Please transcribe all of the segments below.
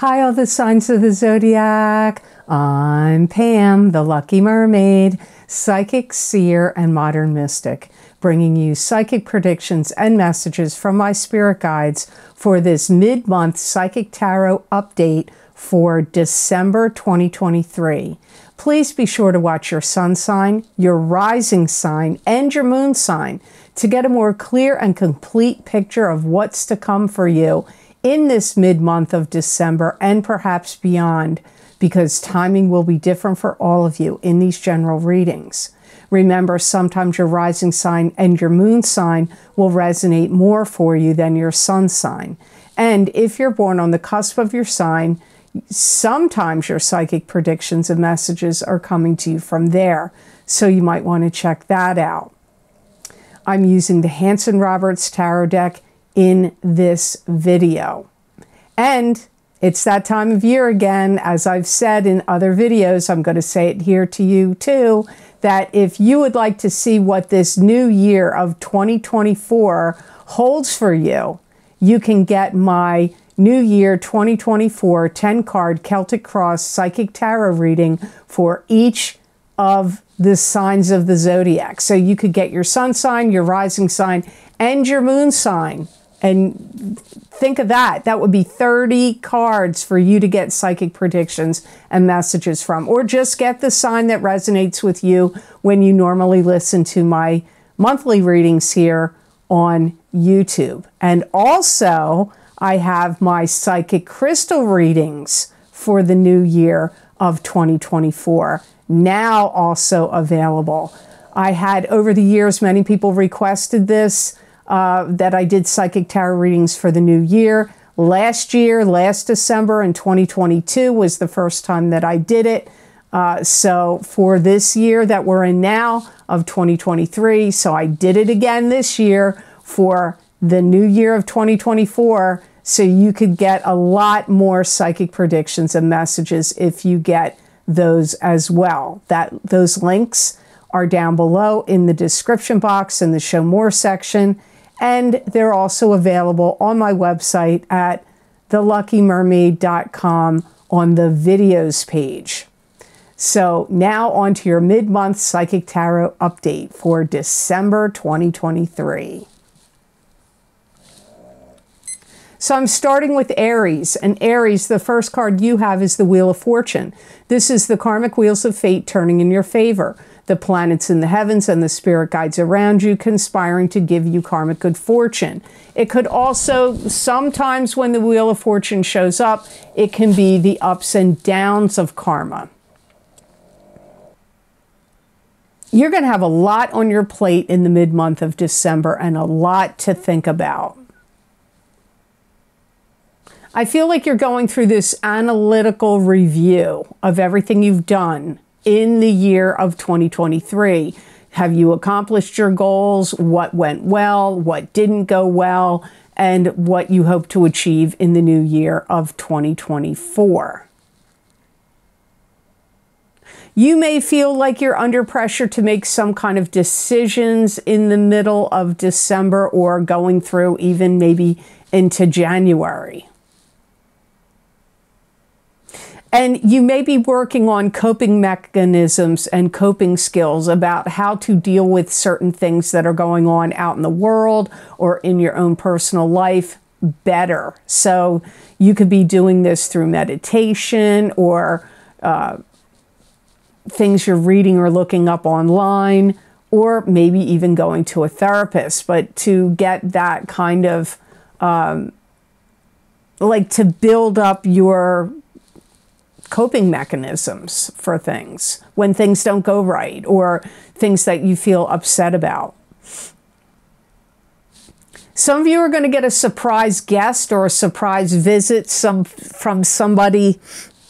Hi, all the signs of the Zodiac. I'm Pam, the Lucky Mermaid, psychic, seer, and modern mystic, bringing you psychic predictions and messages from my spirit guides for this mid-month psychic tarot update for December 2023. Please be sure to watch your sun sign, your rising sign, and your moon sign to get a more clear and complete picture of what's to come for you in this mid-month of December and perhaps beyond, because timing will be different for all of you in these general readings. Remember, sometimes your rising sign and your moon sign will resonate more for you than your sun sign. And if you're born on the cusp of your sign, sometimes your psychic predictions and messages are coming to you from there. So you might want to check that out. I'm using the Hanson-Roberts Tarot deck in this video. And it's that time of year again. As I've said in other videos, I'm going to say it here to you too, that if you would like to see what this new year of 2024 holds for you, you can get my New Year 2024 10-card Celtic Cross Psychic Tarot reading for each of the signs of the Zodiac. So you could get your sun sign, your rising sign, and your moon sign. And think of that. That would be 30 cards for you to get psychic predictions and messages from. Or just get the sign that resonates with you when you normally listen to my monthly readings here on YouTube. And also, I have my psychic crystal readings for the new year of 2024 now also available. I had, over the years, many people requested this, that I did psychic tarot readings for the new year. Last December in 2022 was the first time that I did it. So for this year that we're in now of 2023, so I did it again this year for the new year of 2024, so you could get a lot more psychic predictions and messages if you get those as well. Those links are down below in the description box in the Show More section, and they're also available on my website at theluckymermaid.com on the videos page. So now on to your mid-month psychic tarot update for December 2023. So I'm starting with Aries, and Aries, the first card you have is the Wheel of Fortune. This is the karmic wheels of fate turning in your favor. The planets in the heavens and the spirit guides around you conspiring to give you karmic good fortune. It could also, sometimes when the Wheel of Fortune shows up, it can be the ups and downs of karma. You're going to have a lot on your plate in the mid-month of December and a lot to think about. I feel like you're going through this analytical review of everything you've done in the year of 2023. Have you accomplished your goals? What went well? What didn't go well? And what you hope to achieve in the new year of 2024. You may feel like you're under pressure to make some kind of decisions in the middle of December or going through even maybe into January. And you may be working on coping mechanisms and coping skills about how to deal with certain things that are going on out in the world or in your own personal life better. So you could be doing this through meditation or things you're reading or looking up online, or maybe even going to a therapist. But to get that kind of, like to build up your coping mechanisms for things when things don't go right or things that you feel upset about. Some of you are going to get a surprise guest or a surprise visit from somebody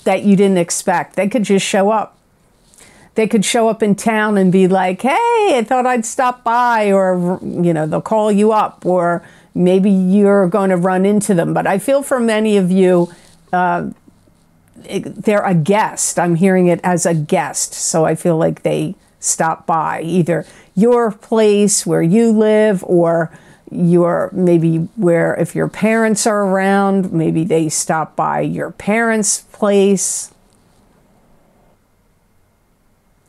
that you didn't expect. They could just show up. They could show up in town and be like, hey, I thought I'd stop by, or, you know, they'll call you up, or maybe you're going to run into them. But I feel for many of you, they're a guest. I'm hearing it as a guest. So I feel like they stop by either your place where you live or maybe where if your parents are around, maybe they stop by your parents' place.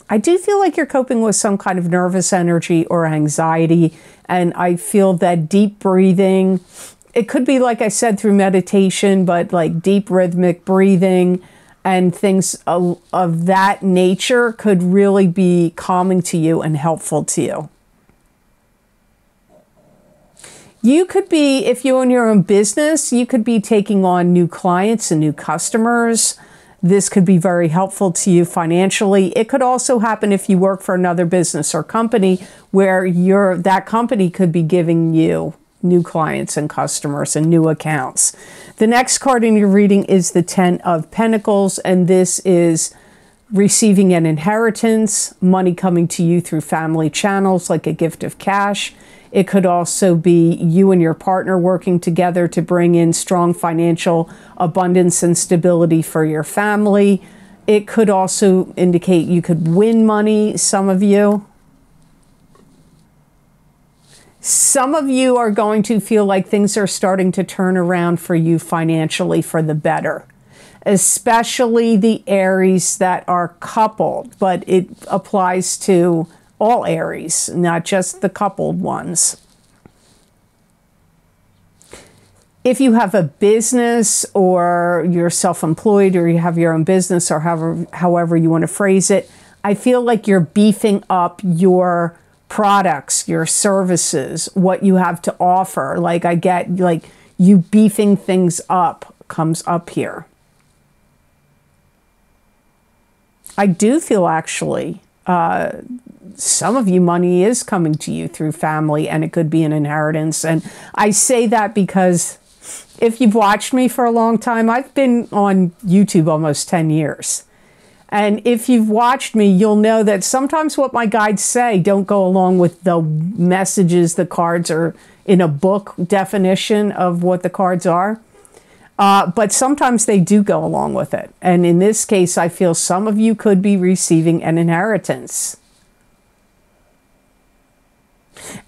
I do feel like you're coping with some kind of nervous energy or anxiety, and I feel that deep breathing, it could be, like I said, through meditation, but like deep rhythmic breathing and things of that nature could really be calming to you and helpful to you. You could be, if you own your own business, you could be taking on new clients and new customers. This could be very helpful to you financially. It could also happen if you work for another business or company where that company could be giving you new clients and customers and new accounts. The next card in your reading is the Ten of Pentacles, and this is receiving an inheritance, money coming to you through family channels like a gift of cash. It could also be you and your partner working together to bring in strong financial abundance and stability for your family. It could also indicate you could win money, some of you. Some of you are going to feel like things are starting to turn around for you financially for the better, especially the Aries that are coupled, but it applies to all Aries, not just the coupled ones. If you have a business or you're self-employed or you have your own business or however you want to phrase it, I feel like you're beefing up your products, your services, what you have to offer. Like I get like you beefing things up comes up here. I do feel actually some of you, money is coming to you through family, and it could be an inheritance. And I say that because if you've watched me for a long time, I've been on YouTube almost 10 years. And if you've watched me, you'll know that sometimes what my guides say don't go along with the messages the cards are in a book definition of what the cards are. But sometimes they do go along with it. And in this case, I feel some of you could be receiving an inheritance.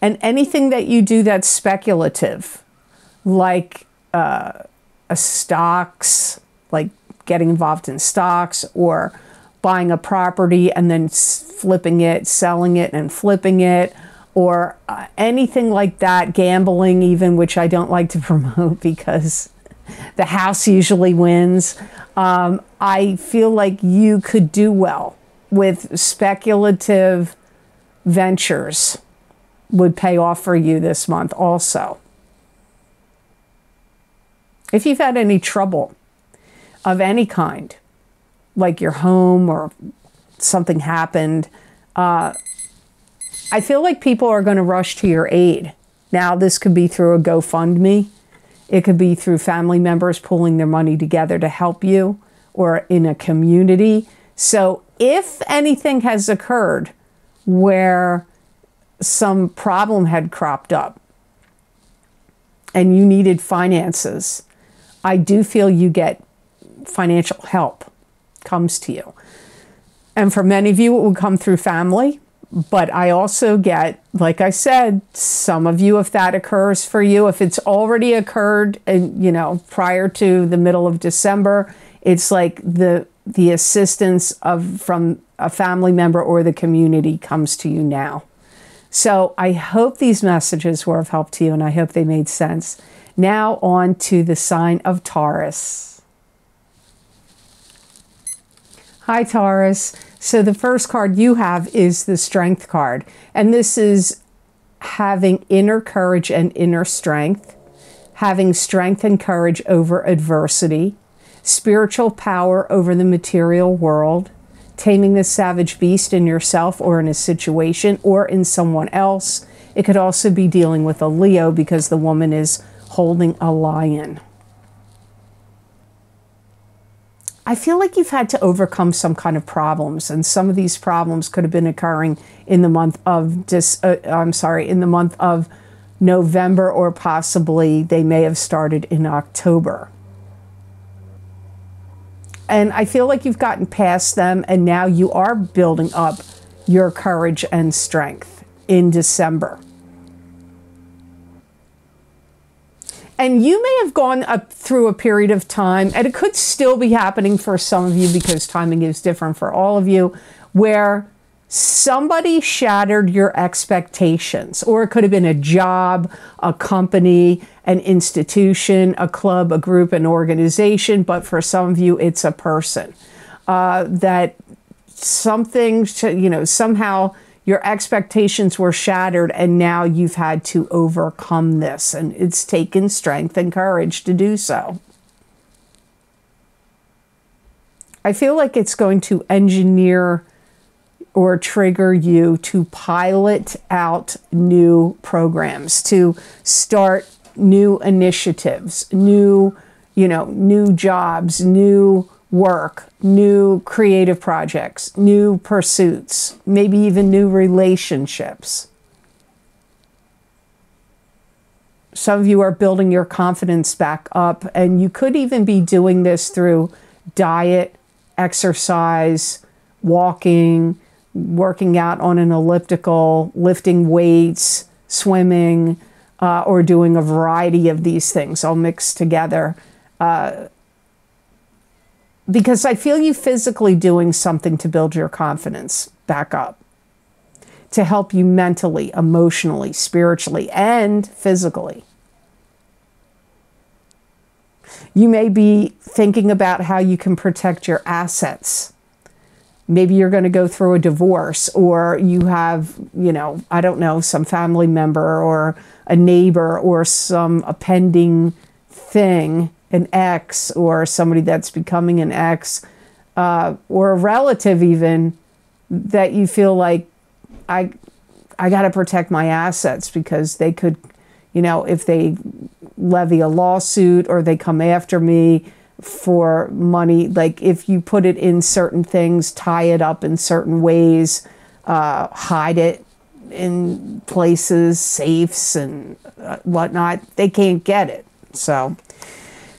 And anything that you do that's speculative, like stocks, like getting involved in stocks or buying a property and then flipping it, selling it and flipping it, or anything like that, gambling even, which I don't like to promote because the house usually wins. I feel like you could do well with speculative ventures, would pay off for you this month also. If you've had any trouble of any kind, like your home or something happened, I feel like people are going to rush to your aid. Now, this could be through a GoFundMe. It could be through family members pulling their money together to help you, or in a community. So if anything has occurred where some problem had cropped up and you needed finances, I do feel you get financial help comes to you. And for many of you, it will come through family. But I also get, like I said, some of you, if that occurs for you, if it's already occurred, and you know, prior to the middle of December, it's like the assistance from a family member or the community comes to you now. So I hope these messages were of help to you, and I hope they made sense. Now on to the sign of Taurus. Hi, Taurus. So the first card you have is the Strength card. And this is having inner courage and inner strength, having strength and courage over adversity, spiritual power over the material world, taming the savage beast in yourself or in a situation or in someone else. It could also be dealing with a Leo because the woman is holding a lion. I feel like you've had to overcome some kind of problems, and some of these problems could have been occurring in the month of in the month of November, or possibly they may have started in October. And I feel like you've gotten past them, and now you are building up your courage and strength in December. And you may have gone up through a period of time, and it could still be happening for some of you because timing is different for all of you, where somebody shattered your expectations. Or it could have been a job, a company, an institution, a club, a group, an organization. But for some of you, it's a person. That something, you know, somehow your expectations were shattered, and now you've had to overcome this, and it's taken strength and courage to do so. I feel like it's going to engineer or trigger you to pilot out new programs, to start new initiatives, new jobs, new work, new creative projects, new pursuits, maybe even new relationships. Some of you are building your confidence back up, and you could even be doing this through diet, exercise, walking, working out on an elliptical, lifting weights, swimming, or doing a variety of these things all mixed together. Because I feel you physically doing something to build your confidence back up, to help you mentally, emotionally, spiritually, and physically. You may be thinking about how you can protect your assets. Maybe you're going to go through a divorce, or you have, I don't know, some family member or a neighbor or some pending thing, an ex or somebody that's becoming an ex, or a relative even, that you feel like, I got to protect my assets because they could, if they levy a lawsuit or they come after me for money, like if you put it in certain things, tie it up in certain ways, hide it in places, safes and whatnot, they can't get it. So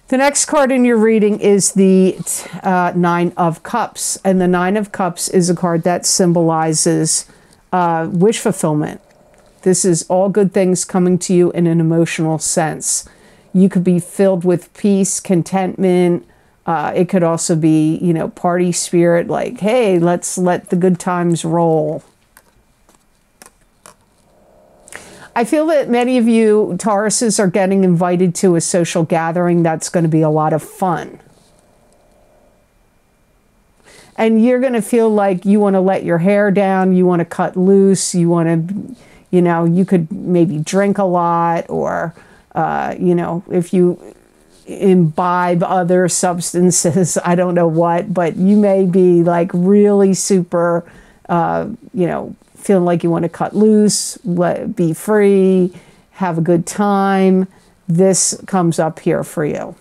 the next card in your reading is the Nine of Cups. And the Nine of Cups is a card that symbolizes wish fulfillment. This is all good things coming to you in an emotional sense. You could be filled with peace, contentment. It could also be, party spirit, like, hey, let's let the good times roll. I feel that many of you Tauruses are getting invited to a social gathering that's going to be a lot of fun. And you're going to feel like you want to let your hair down, you want to cut loose, you want to, you could maybe drink a lot, or, if you imbibe other substances, I don't know what, but you may be like really super, feeling like you want to cut loose, be free, have a good time. This comes up here for you.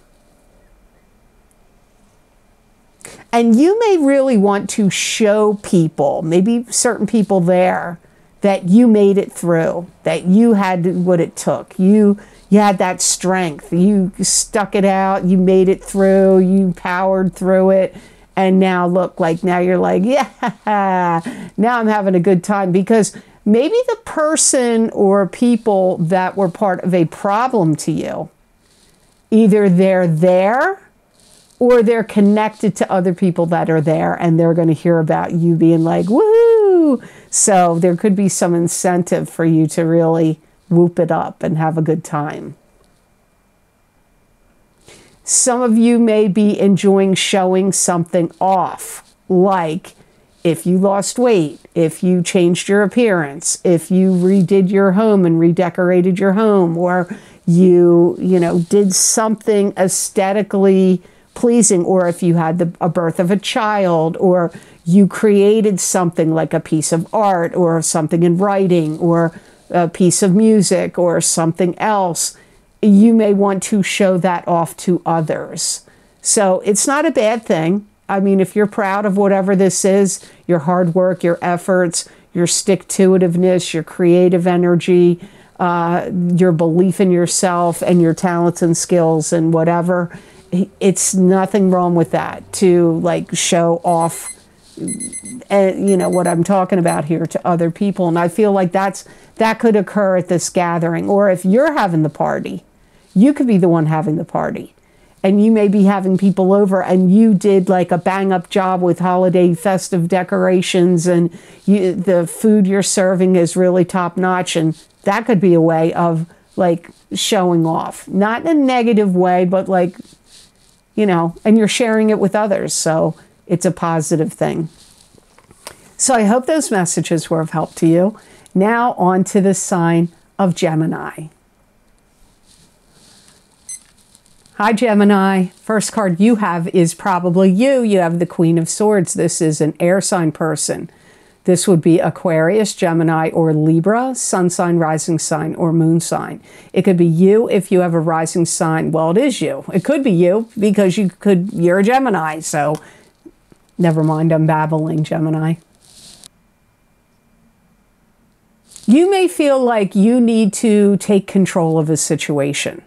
And you may really want to show people, maybe certain people there, that you made it through, that you had what it took. You had that strength. You stuck it out. You made it through. You powered through it. And now look, like now you're like, yeah, now I'm having a good time. Because maybe the person or people that were part of a problem to you, either they're there or they're connected to other people that are there, and they're going to hear about you being like, woohoo. So there could be some incentive for you to really whoop it up and have a good time. Some of you may be enjoying showing something off, like if you lost weight, if you changed your appearance, if you redid your home and redecorated your home, or you did something aesthetically pleasing, or if you had a birth of a child, or you created something like a piece of art or something in writing or a piece of music or something else. You may want to show that off to others. So it's not a bad thing. I mean, if you're proud of whatever this is, your hard work, your efforts, your stick-to-itiveness, your creative energy, your belief in yourself and your talents and skills and whatever, it's nothing wrong with that, to like show off, what I'm talking about here, to other people. And I feel like that could occur at this gathering. Or if you're having the party, You could be the one having the party. And you may be having people over and you did like a bang-up job with holiday festive decorations, and the food you're serving is really top-notch, and that could be a way of like showing off. Not in a negative way, but like, you know, and you're sharing it with others, so it's a positive thing. So I hope those messages were of help to you. Now on to the sign of Gemini. Hi, Gemini. First card you have is probably you. You have the Queen of Swords. This is an air sign person. This would be Aquarius, Gemini, or Libra, sun sign, rising sign, or moon sign. It could be you if you have a rising sign. Well, it is you. It could be you because you're a Gemini. So never mind, I'm babbling, Gemini. You may feel like you need to take control of a situation.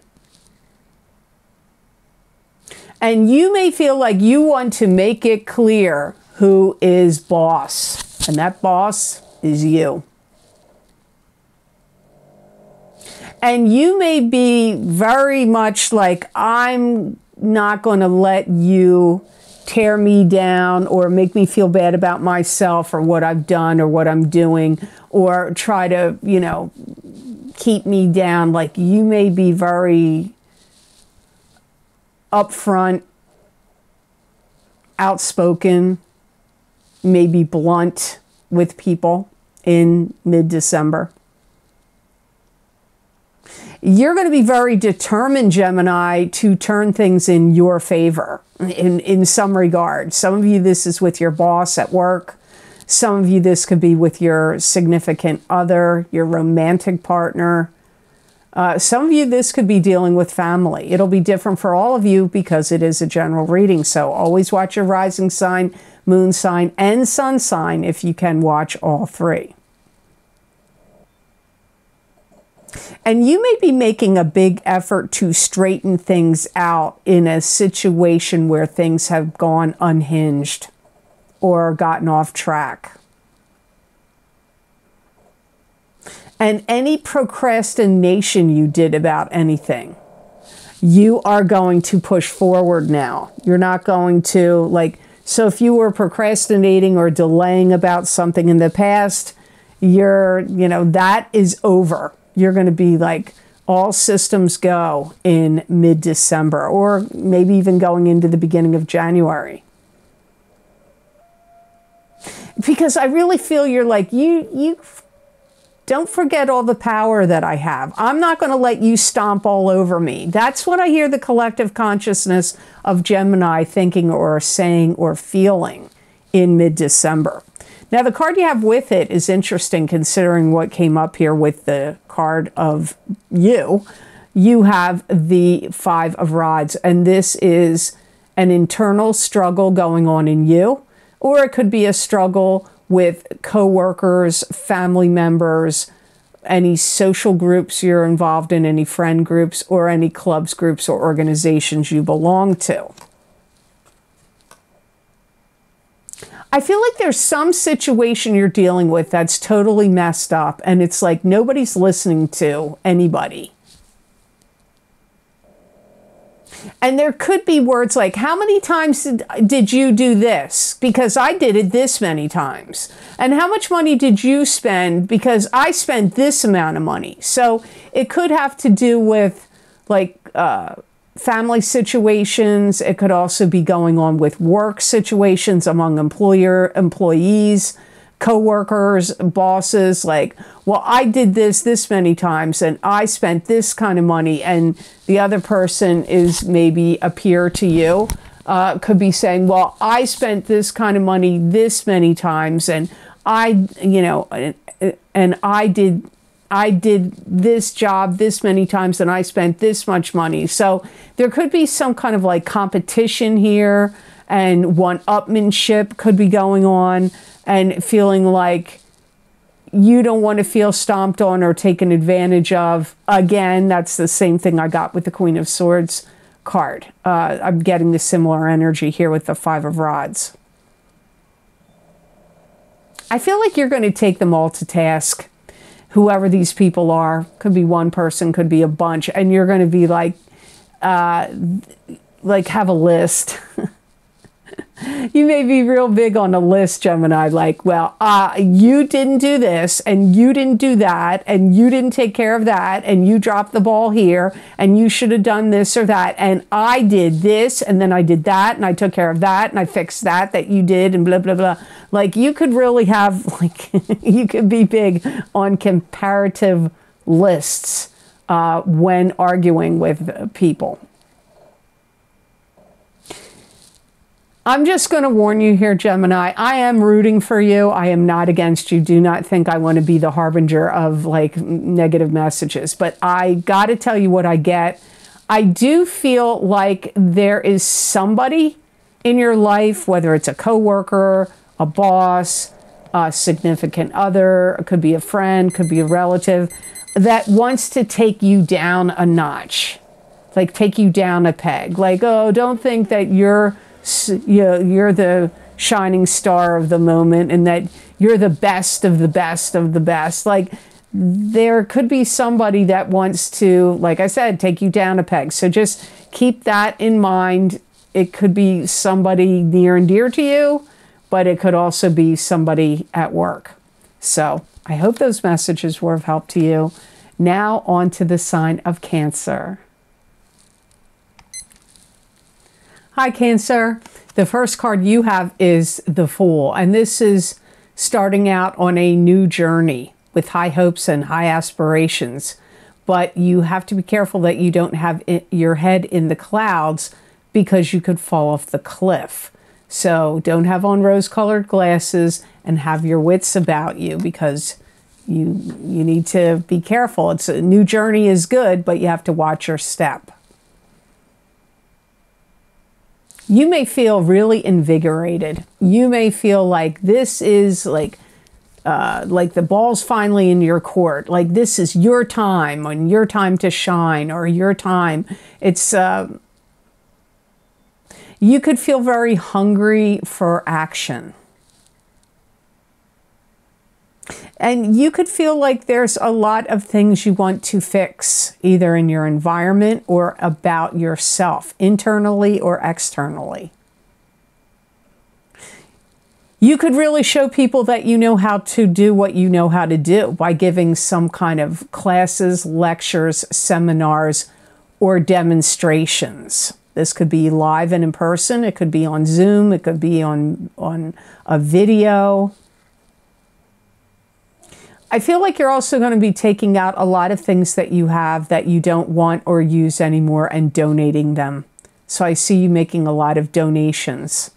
And you may feel like you want to make it clear who is boss. And that boss is you. And you may be very much like, I'm not going to let you tear me down or make me feel bad about myself or what I've done or what I'm doing, or try to, you know, keep me down. Like, you may be very upfront, outspoken, maybe blunt with people in mid-December. You're going to be very determined, Gemini, to turn things in your favor in some regard. Some of you, this is with your boss at work. Some of you, this could be with your significant other, your romantic partner. Some of you, this could be dealing with family. It'll be different for all of you because it is a general reading. So always watch your rising sign, moon sign, and sun sign if you can watch all three. And you may be making a big effort to straighten things out in a situation where things have gone unhinged or gotten off track. And any procrastination you did about anything, you are going to push forward now. You're not going to, like, so if you were procrastinating or delaying about something in the past, that is over. You're going to be like, all systems go in mid-December, or maybe even going into the beginning of January. Because I really feel you're like, you don't forget all the power that I have. I'm not going to let you stomp all over me. That's what I hear the collective consciousness of Gemini thinking or saying or feeling in mid-December. Now, the card you have with it is interesting considering what came up here with the card of you. You have the Five of Rods, and this is an internal struggle going on in you, or it could be a struggle with coworkers, family members, any social groups you're involved in, any friend groups, or any clubs, groups, or organizations you belong to. I feel like there's some situation you're dealing with that's totally messed up, and it's like nobody's listening to anybody. And there could be words like, how many times did you do this? Because I did it this many times. And how much money did you spend? Because I spent this amount of money. So it could have to do with like family situations. It could also be going on with work situations among employees, co-workers, bosses, like, well, I did this many times and I spent this kind of money, and the other person is maybe a peer to you, could be saying, well, I spent this kind of money this many times, and I did this job this many times and I spent this much money. So there could be some kind of like competition here, and one-upmanship could be going on, and feeling like you don't want to feel stomped on or taken advantage of. Again, that's the same thing I got with the Queen of Swords card. I'm getting the similar energy here with the Five of Rods. I feel like you're going to take them all to task. whoever these people are. Could be one person, could be a bunch. And you're going to be like have a list. You may be real big on a list, Gemini, like, well, you didn't do this, and you didn't do that, and you didn't take care of that, and you dropped the ball here, and you should have done this or that, and I did this, and then I did that, and I took care of that, and I fixed that you did, and blah, blah, blah. Like, you could really have, like, you could be big on comparative lists when arguing with people. I'm just going to warn you here, Gemini. I am rooting for you. I am not against you. Do not think I want to be the harbinger of like negative messages. But I got to tell you what I get. I do feel like there is somebody in your life, whether it's a coworker, a boss, a significant other, it could be a friend, could be a relative, that wants to take you down a notch. Like take you down a peg. Like, oh, don't think that you're the shining star of the moment and that you're the best of the best of the best. Like there could be somebody that wants to, like I said, take you down a peg. So just keep that in mind. It could be somebody near and dear to you, but it could also be somebody at work. So I hope those messages were of help to you. Now on to the sign of Cancer. Hi, Cancer. The first card you have is the Fool, and this is starting out on a new journey with high hopes and high aspirations. But you have to be careful that you don't have your head in the clouds because you could fall off the cliff. So don't have on rose-colored glasses and have your wits about you because you need to be careful. It's a new journey is good, but you have to watch your step. You may feel really invigorated. You may feel like this is like the ball's finally in your court. Like this is your time, and your time to shine, or your time. It's you could feel very hungry for action. And you could feel like there's a lot of things you want to fix, either in your environment or about yourself, internally or externally. You could really show people that you know how to do what you know how to do by giving some kind of classes, lectures, seminars, or demonstrations. This could be live and in person. It could be on Zoom. It could be on a video. I feel like you're also going to be taking out a lot of things that you have that you don't want or use anymore and donating them. So I see you making a lot of donations.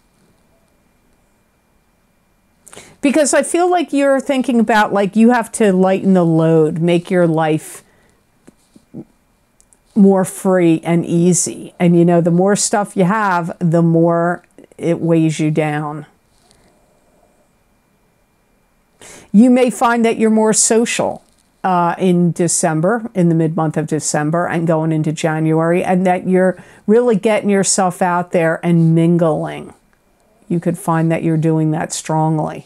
Because I feel like you're thinking about like you have to lighten the load, make your life more free and easy. And you know, the more stuff you have, the more it weighs you down. You may find that you're more social in December, in the mid-month of December and going into January, and that you're really getting yourself out there and mingling. You could find that you're doing that strongly.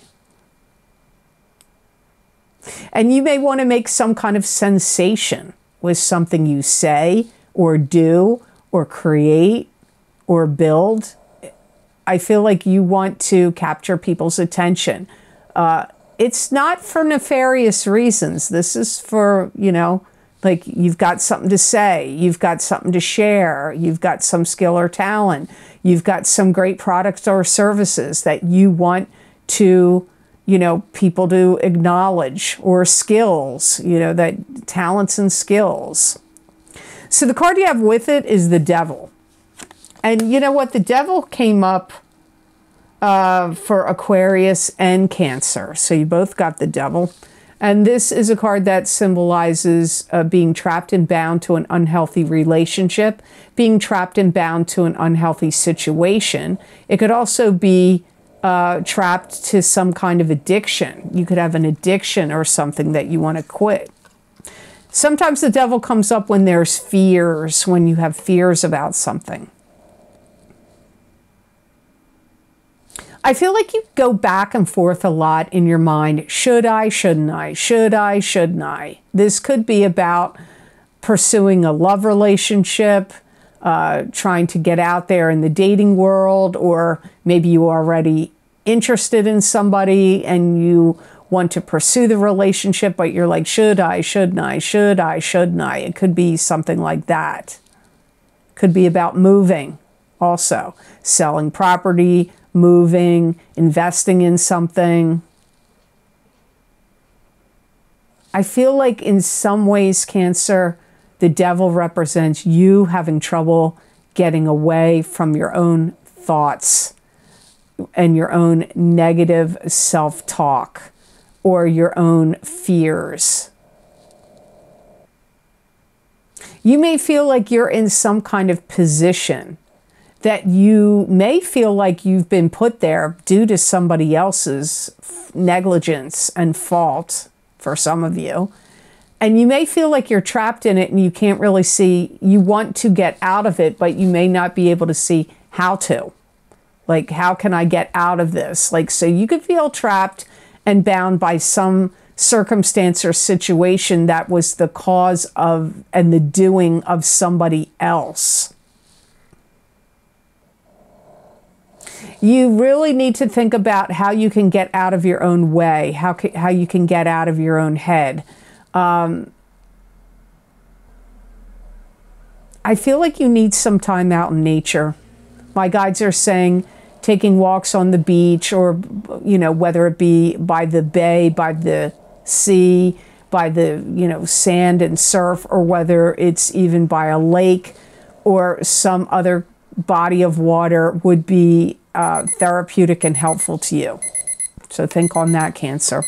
And you may want to make some kind of sensation with something you say or do or create or build. I feel like you want to capture people's attention. It's not for nefarious reasons. This is for, you know, like you've got something to say, you've got something to share, you've got some skill or talent, you've got some great products or services that you want to, you know, people to acknowledge, or skills, you know, that talents and skills. So the card you have with it is the Devil. And you know what? The Devil came up for Aquarius and Cancer. So you both got the Devil. And this is a card that symbolizes being trapped and bound to an unhealthy relationship, being trapped and bound to an unhealthy situation. It could also be trapped to some kind of addiction. You could have an addiction or something that you want to quit. Sometimes the Devil comes up when there's fears, when you have fears about something. I feel like you go back and forth a lot in your mind. Should I? Shouldn't I? Should I? Shouldn't I? This could be about pursuing a love relationship, trying to get out there in the dating world, or maybe you are already interested in somebody and you want to pursue the relationship, but you're like, should I? Shouldn't I? Should I? Shouldn't I? It could be something like that. Could be about moving also. Selling property, moving, investing in something. I feel like in some ways, Cancer, the devil represents you having trouble getting away from your own thoughts and your own negative self-talk or your own fears. You may feel like you're in some kind of position that you may feel like you've been put there due to somebody else's negligence and fault for some of you. And you may feel like you're trapped in it and you can't really see, you want to get out of it, but you may not be able to see how to. Like, how can I get out of this? Like, so you could feel trapped and bound by some circumstance or situation that was the cause of and the doing of somebody else. You really need to think about how you can get out of your own way, how you can get out of your own head. I feel like you need some time out in nature. My guides are saying taking walks on the beach, or, you know, whether it be by the bay, by the sea, by the, you know, sand and surf, or whether it's even by a lake or some other body of water would be therapeutic and helpful to you. So think on that, Cancer.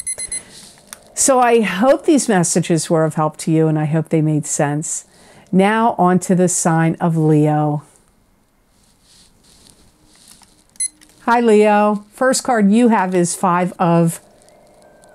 So I hope these messages were of help to you, and I hope they made sense. Now on to the sign of Leo. Hi, Leo. First card you have is Five of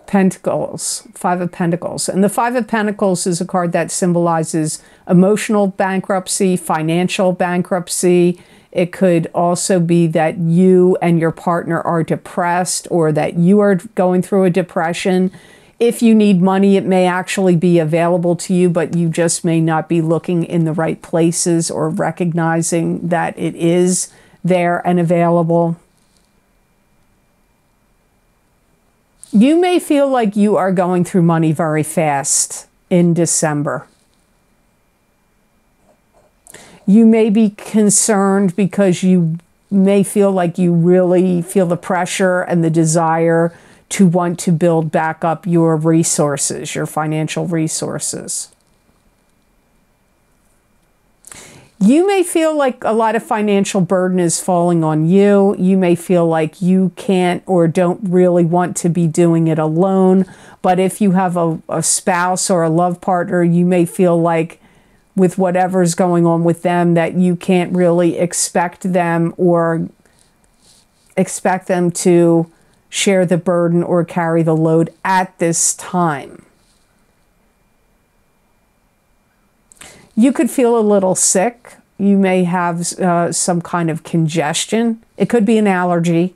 Pentacles. Five of Pentacles. And the Five of Pentacles is a card that symbolizes emotional bankruptcy, financial bankruptcy. It could also be that you and your partner are depressed, or that you are going through a depression. If you need money, it may actually be available to you, but you just may not be looking in the right places or recognizing that it is there and available. You may feel like you are going through money very fast in December. You may be concerned because you may feel like you really feel the pressure and the desire to want to build back up your resources, your financial resources. You may feel like a lot of financial burden is falling on you. You may feel like you can't or don't really want to be doing it alone. But if you have a spouse or a love partner, you may feel like with whatever's going on with them that you can't really expect them to share the burden or carry the load at this time. You could feel a little sick. You may have some kind of congestion. It could be an allergy.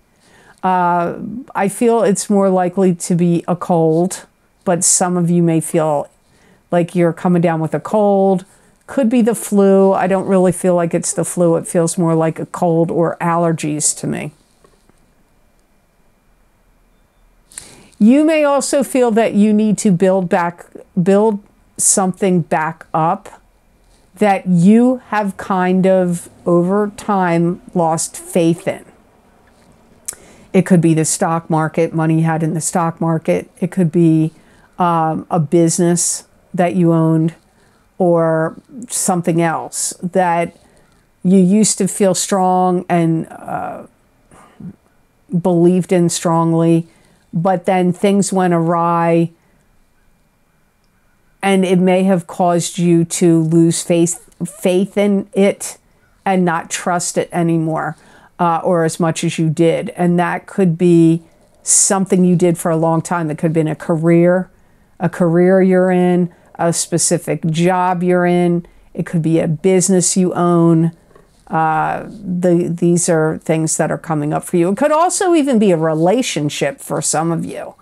I feel it's more likely to be a cold, but some of you may feel like you're coming down with a cold. Could be the flu. I don't really feel like it's the flu. It feels more like a cold or allergies to me. You may also feel that you need to build something back up that you have kind of over time lost faith in. It could be the stock market, money you had in the stock market. It could be a business that you owned, or something else that you used to feel strong and believed in strongly, but then things went awry, and it may have caused you to lose faith in it and not trust it anymore, or as much as you did. And that could be something you did for a long time. That could have been a career you're in, a specific job you're in. It could be a business you own. These are things that are coming up for you. It could also even be a relationship for some of you.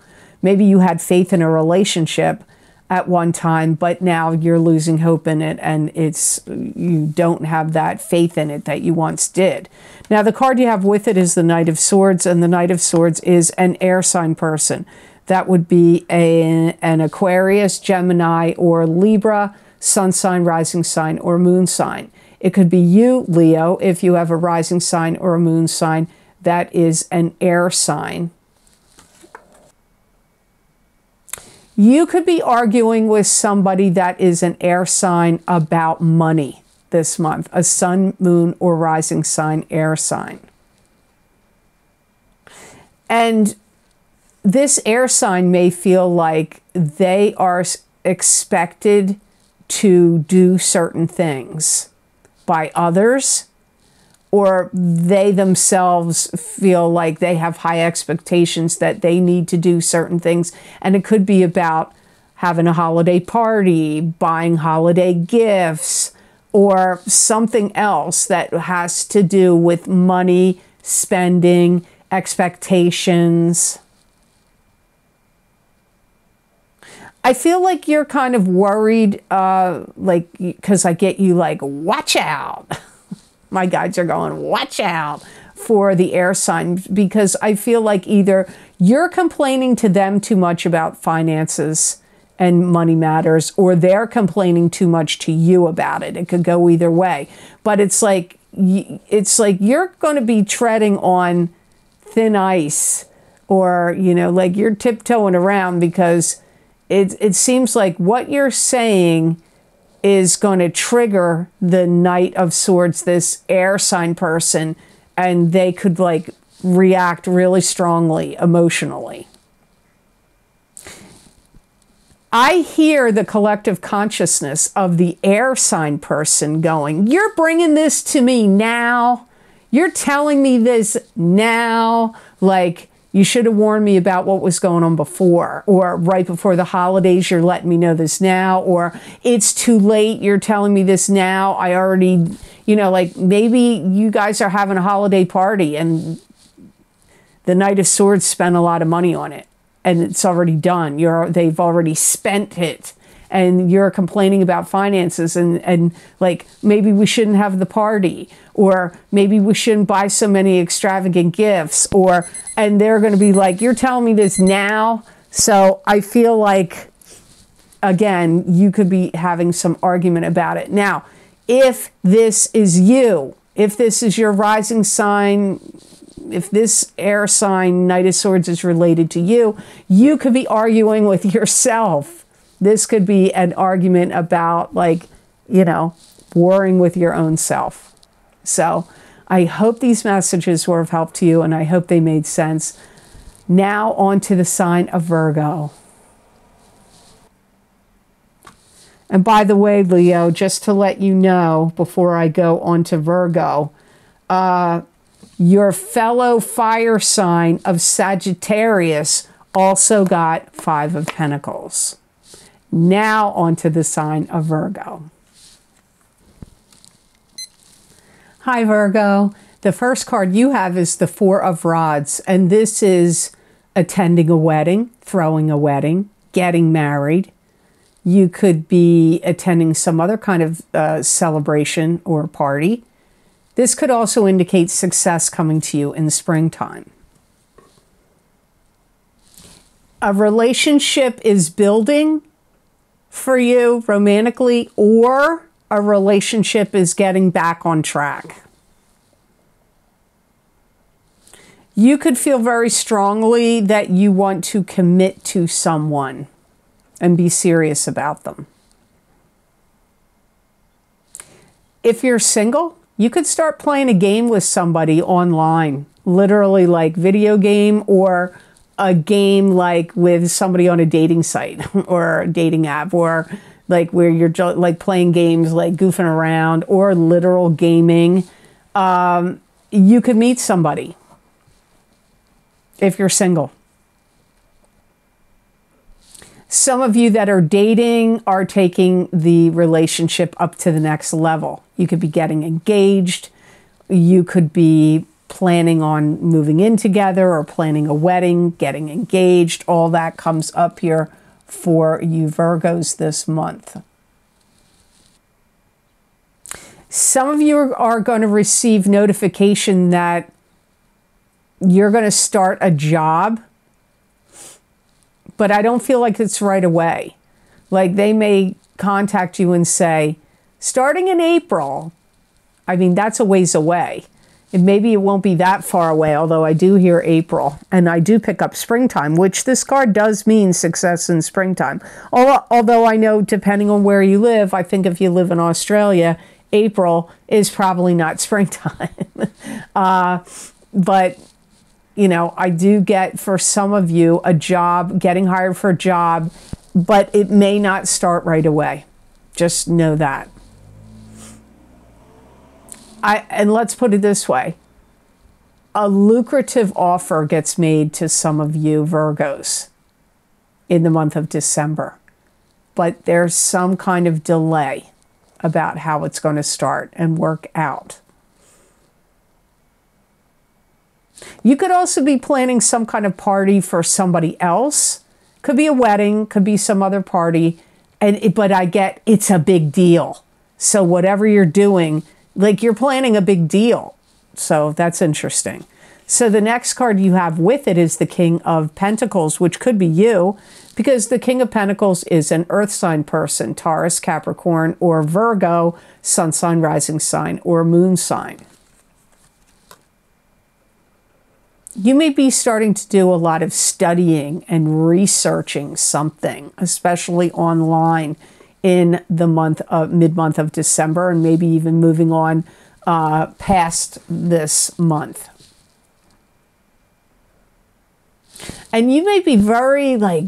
Maybe you had faith in a relationship at one time, but now you're losing hope in it, and you don't have that faith in it that you once did. Now, the card you have with it is the Knight of Swords, and the Knight of Swords is an air sign person. That would be an Aquarius, Gemini, or Libra, sun sign, rising sign, or moon sign. It could be you, Leo, if you have a rising sign or a moon sign. That is an air sign. You could be arguing with somebody that is an air sign about money this month, a sun, moon, or rising sign air sign. And this air sign may feel like they are expected to do certain things by others, or they themselves feel like they have high expectations that they need to do certain things. And it could be about having a holiday party, buying holiday gifts, or something else that has to do with money, spending, expectations. I feel like you're kind of worried, because I get you like, watch out. My guides are going, watch out for the air sign, because I feel like either you're complaining to them too much about finances and money matters, or they're complaining too much to you about it. It could go either way. But it's like you're going to be treading on thin ice, or, like you're tiptoeing around, because it seems like what you're saying is going to trigger the Knight of Swords, this air sign person, and they could like react really strongly emotionally. I hear the collective consciousness of the air sign person going, you're bringing this to me now. You're telling me this now. Like, you should have warned me about what was going on before, or right before the holidays, you're letting me know this now, or it's too late, you're telling me this now. I already, like maybe you guys are having a holiday party and the Knight of Swords spent a lot of money on it and it's already done. They've already spent it, and you're complaining about finances and like, maybe we shouldn't have the party, or maybe we shouldn't buy so many extravagant gifts, and they're going to be like, you're telling me this now. So I feel like, again, you could be having some argument about it. Now, if this is you, if this is your rising sign, if this air sign, Knight of Swords, is related to you, you could be arguing with yourself. This could be an argument about, like, warring with your own self. So I hope these messages were of help to you, and I hope they made sense. Now on to the sign of Virgo. And by the way, Leo, just to let you know before I go on to Virgo, your fellow fire sign of Sagittarius also got 5 of Pentacles. Now onto the sign of Virgo. Hi, Virgo. The first card you have is the 4 of Rods, and this is attending a wedding, throwing a wedding, getting married. You could be attending some other kind of celebration or party. This could also indicate success coming to you in the springtime. A relationship is building for you romantically, or a relationship is getting back on track. You could feel very strongly that you want to commit to someone and be serious about them. If you're single, you could start playing a game with somebody online, literally like video game, or a game like with somebody on a dating site or a dating app, or like where you're like playing games, like goofing around, or literal gaming. You could meet somebody if you're single. Some of you that are dating are taking the relationship up to the next level. You could be getting engaged. you could be planning on moving in together or planning a wedding, getting engaged. All that comes up here for you Virgos this month. Some of you are going to receive notification that you're going to start a job, but I don't feel like it's right away. Like they may contact you and say, starting in April. I mean, that's a ways away. And maybe it won't be that far away, although I do hear April. And I do pick up springtime, which this card does mean success in springtime. Although I know, depending on where you live, I think if you live in Australia, April is probably not springtime. But, you know, I do get for some of you a job, getting hired for a job, but it may not start right away. Just know that. And let's put it this way. A lucrative offer gets made to some of you Virgos in the month of December. But there's some kind of delay about how it's going to start and work out. You could also be planning some kind of party for somebody else. Could be a wedding, could be some other party. But I get it's a big deal. So whatever you're doing, like you're planning a big deal. So that's interesting. So the next card you have with it is the King of Pentacles, which could be you, because the King of Pentacles is an earth sign person, Taurus, Capricorn, or Virgo, sun sign, rising sign, or moon sign. You may be starting to do a lot of studying and researching something, especially online in the mid-month of December, and maybe even moving on past this month. And you may be very like,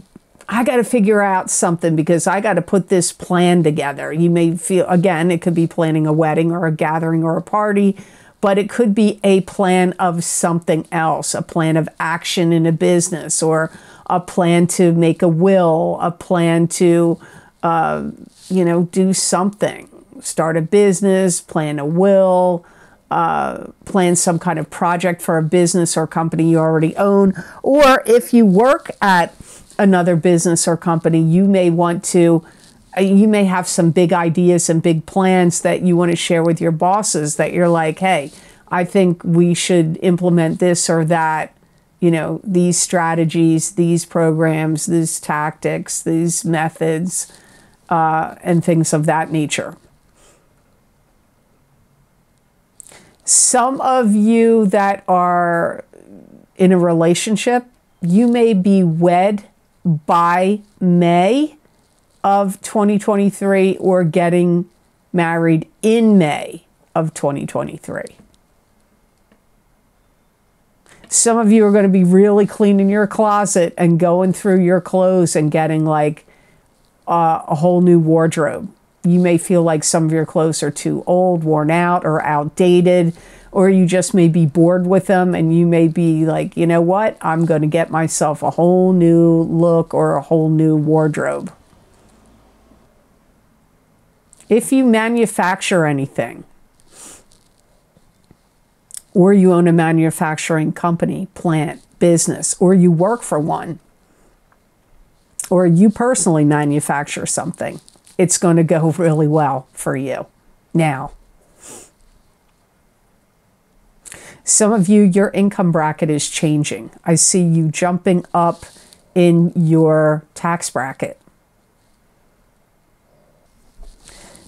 I got to figure out something because I got to put this plan together. You may feel, again, it could be planning a wedding or a gathering or a party, but it could be a plan of something else, a plan of action in a business, or a plan to make a will, a plan to, you know, do something, start a business, plan a will, plan some kind of project for a business or company you already own. Or if you work at another business or company, you may want to, you may have some big ideas and big plans that you want to share with your bosses, that you're like, hey, I think we should implement this or that, you know, these strategies, these programs, these tactics, these methods, and things of that nature. Some of you that are in a relationship, you may be wed by May of 2023 or getting married in May of 2023. Some of you are going to be really cleaning your closet and going through your clothes and getting like a whole new wardrobe. You may feel like some of your clothes are too old, worn out, or outdated, or you just may be bored with them and you may be like, you know what, I'm going to get myself a whole new look or a whole new wardrobe. If you manufacture anything, or you own a manufacturing company, plant, business, or you work for one, or you personally manufacture something, it's going to go really well for you now. Some of you, your income bracket is changing. I see you jumping up in your tax bracket.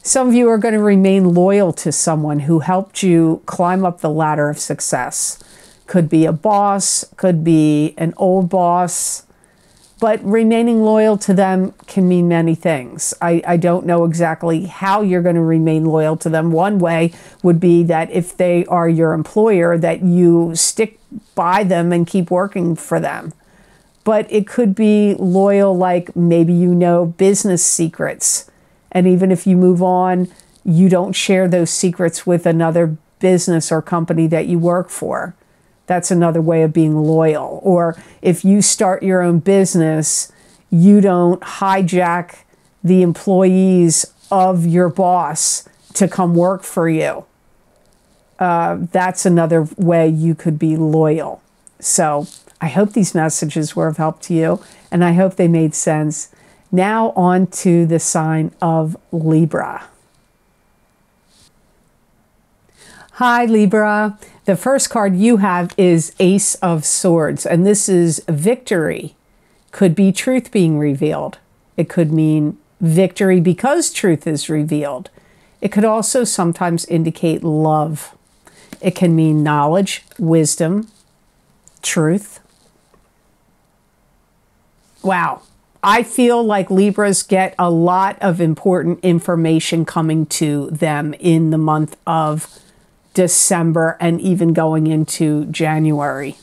Some of you are going to remain loyal to someone who helped you climb up the ladder of success. Could be a boss, could be an old boss, but remaining loyal to them can mean many things. I don't know exactly how you're going to remain loyal to them. One way would be that if they are your employer, that you stick by them and keep working for them. But it could be loyal, like maybe you know business secrets. And even if you move on, you don't share those secrets with another business or company that you work for. That's another way of being loyal. Or if you start your own business, you don't hijack the employees of your boss to come work for you. that's another way you could be loyal. So I hope these messages were of help to you, and I hope they made sense. Now on to the sign of Libra. Hi, Libra. The first card you have is Ace of Swords, and this is victory. Could be truth being revealed. It could mean victory because truth is revealed. It could also sometimes indicate love. It can mean knowledge, wisdom, truth. Wow. I feel like Libras get a lot of important information coming to them in the month of December and even going into January.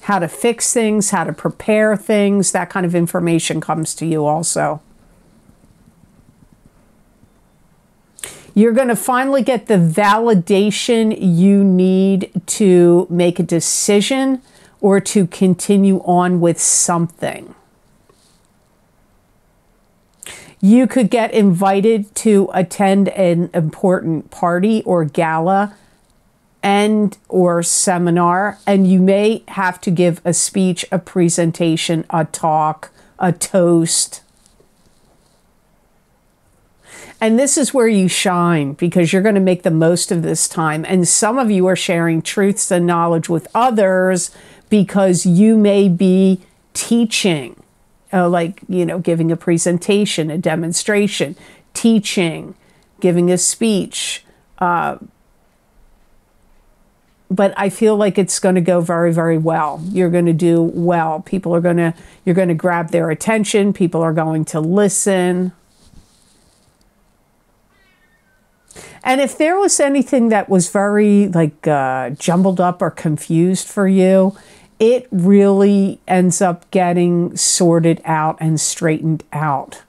How to fix things, how to prepare things, that kind of information comes to you also. You're going to finally get the validation you need to make a decision or to continue on with something. You could get invited to attend an important party or gala and or seminar, and you may have to give a speech, a presentation, a talk, a toast. And this is where you shine, because you're going to make the most of this time. And some of you are sharing truths and knowledge with others because you may be teaching. Like, you know, giving a presentation, a demonstration, teaching, giving a speech. But I feel like it's going to go very, very well. You're going to do well. You're going to grab their attention. People are going to listen. And if there was anything that was very like jumbled up or confused for you, it really ends up getting sorted out and straightened out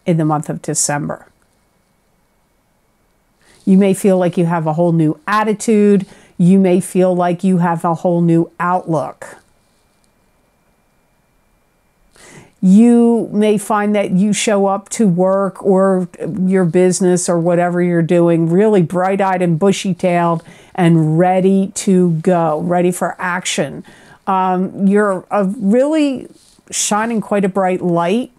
in the month of December. You may feel like you have a whole new attitude. You may feel like you have a whole new outlook. You may find that you show up to work or your business or whatever you're doing really bright-eyed and bushy-tailed and ready to go, ready for action. You're really shining quite a bright light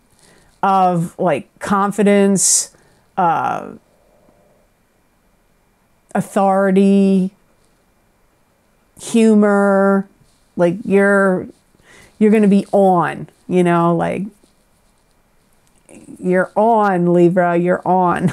of like confidence, authority, humor. Like you're going to be on, you know, like you're on, Libra, you're on.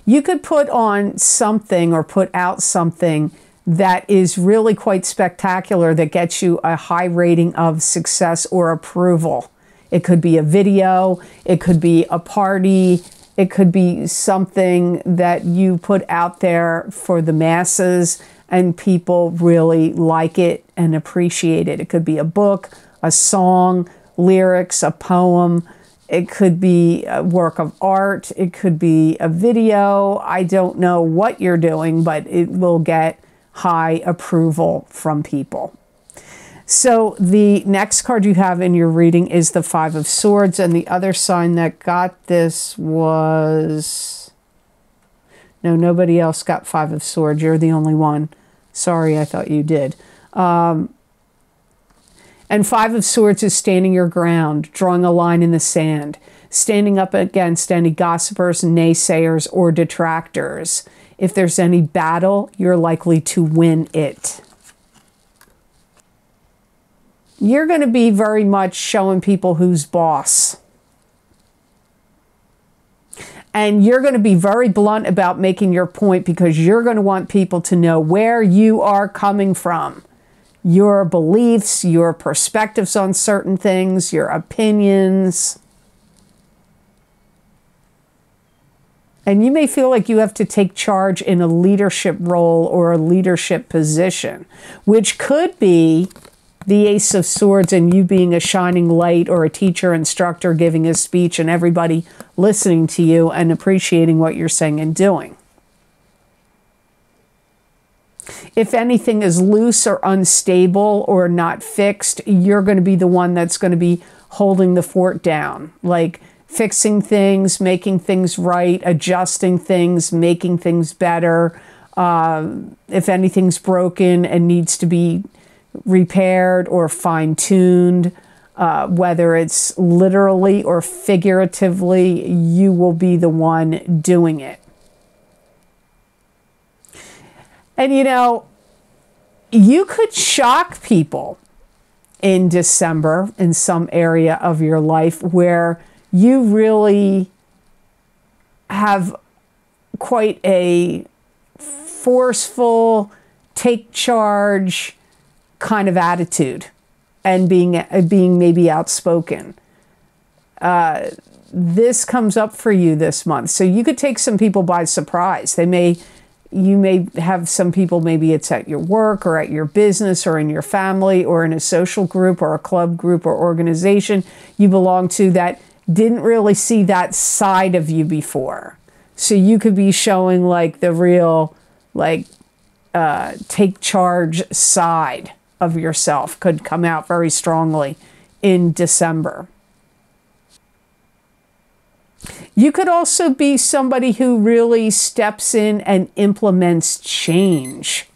You could put on something or put out something that is really quite spectacular, that gets you a high rating of success or approval. It could be a video, it could be a party, it could be something that you put out there for the masses and people really like it and appreciate it. It could be a book, a song, lyrics, a poem. It could be a work of art. It could be a video. I don't know what you're doing, but it will get high approval from people. So the next card you have in your reading is the Five of Swords, and the other sign that got this was... No, nobody else got Five of Swords. You're the only one. Sorry, I thought you did. And Five of Swords is standing your ground, drawing a line in the sand, standing up against any gossipers, naysayers, or detractors. If there's any battle, you're likely to win it. You're going to be very much showing people who's boss. And you're going to be very blunt about making your point, because you're going to want people to know where you are coming from. Your beliefs, your perspectives on certain things, your opinions. And you may feel like you have to take charge in a leadership role or a leadership position, which could be the Ace of Swords and you being a shining light, or a teacher, instructor, giving a speech and everybody listening to you and appreciating what you're saying and doing. If anything is loose or unstable or not fixed, you're going to be the one that's going to be holding the fort down. Like fixing things, making things right, adjusting things, making things better. If anything's broken and needs to be repaired or fine-tuned, whether it's literally or figuratively, you will be the one doing it. And you know, you could shock people in December in some area of your life where you really have quite a forceful, take charge kind of attitude, and being maybe outspoken. This comes up for you this month. So you could take some people by surprise. You may have some people, maybe it's at your work or at your business or in your family or in a social group or a club group or organization you belong to, that didn't really see that side of you before. So you could be showing like the real, like, take charge side of yourself could come out very strongly in December. You could also be somebody who really steps in and implements change.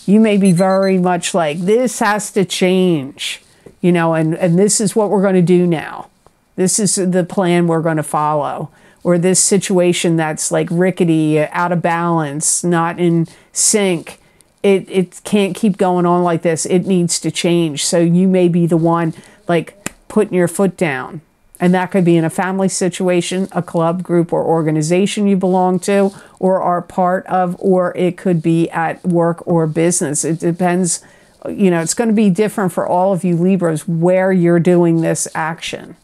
You may be very much like, this has to change, you know, and this is what we're going to do now. This is the plan we're going to follow. Or this situation that's like rickety, out of balance, not in sync. It can't keep going on like this. It needs to change. So you may be the one like putting your foot down. And that could be in a family situation, a club, group, or organization you belong to or are part of, or it could be at work or business. It depends, you know, it's going to be different for all of you Libras where you're doing this action.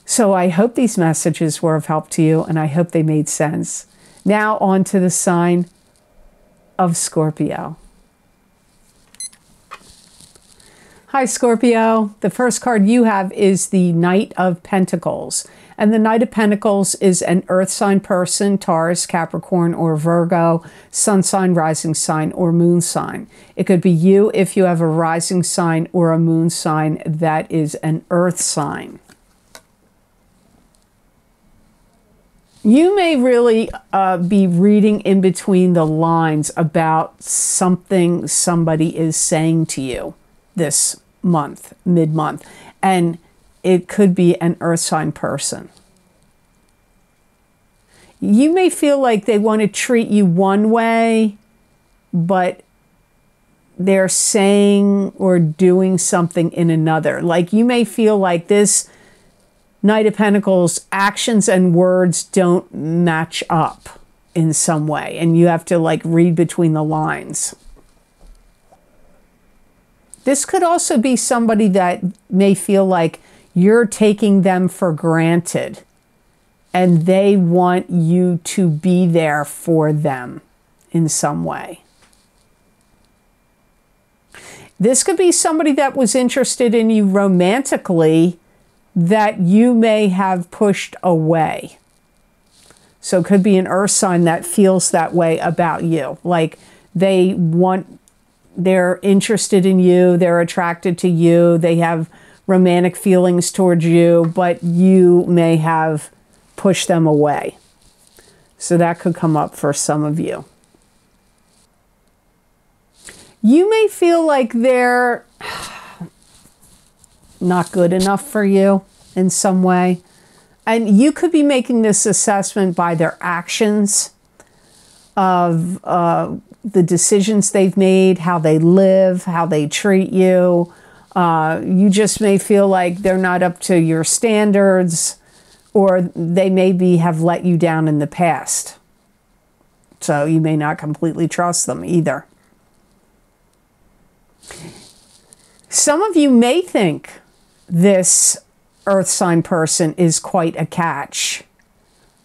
So I hope these messages were of help to you, and I hope they made sense. Now on to the sign of Scorpio. Hi, Scorpio. The first card you have is the Knight of Pentacles. And the Knight of Pentacles is an earth sign person, Taurus, Capricorn, or Virgo, sun sign, rising sign, or moon sign. It could be you if you have a rising sign or a moon sign that is an earth sign. You may really be reading in between the lines about something somebody is saying to you this month, mid-month, and it could be an earth sign person. You may feel like they want to treat you one way, but they're saying or doing something in another. Like you may feel like this Knight of Pentacles actions and words don't match up in some way, and you have to like read between the lines. This could also be somebody that may feel like you're taking them for granted and they want you to be there for them in some way. This could be somebody that was interested in you romantically that you may have pushed away. So it could be an earth sign that feels that way about you. Like they're interested in you, they're attracted to you, they have romantic feelings towards you, but you may have pushed them away. So that could come up for some of you. You may feel like they're not good enough for you in some way. And you could be making this assessment by their actions of the decisions they've made, how they live, how they treat you. You just may feel like they're not up to your standards, or they maybe have let you down in the past. So you may not completely trust them either. Some of you may think this earth sign person is quite a catch,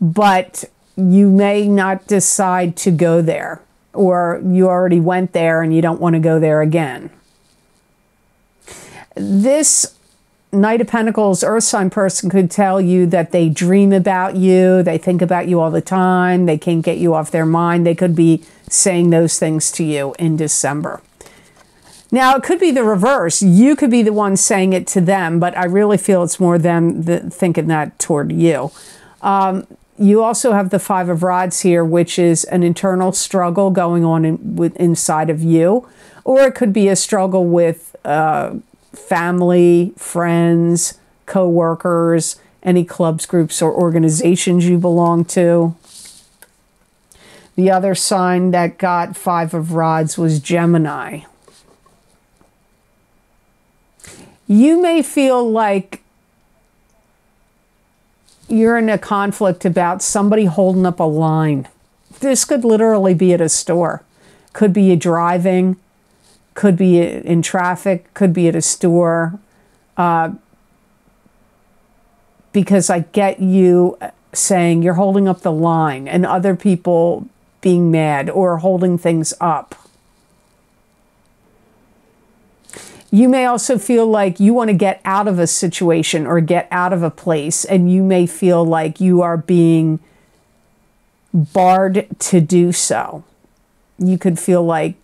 but you may not decide to go there, or you already went there and you don't want to go there again. This Knight of Pentacles earth sign person could tell you that they dream about you, they think about you all the time, they can't get you off their mind. They could be saying those things to you in December. Now, it could be the reverse. You could be the one saying it to them, but I really feel it's more them thinking that toward you. You also have the Five of Rods here, which is an internal struggle going on inside of you. Or it could be a struggle with family, friends, co-workers, any clubs, groups, or organizations you belong to. The other sign that got Five of Rods was Gemini. You may feel like you're in a conflict about somebody holding up a line. This could literally be at a store. Could be driving, could be in traffic, could be at a store. Because I get you saying you're holding up the line and other people being mad or holding things up. You may also feel like you want to get out of a situation or get out of a place, and you may feel like you are being barred to do so. You could feel like,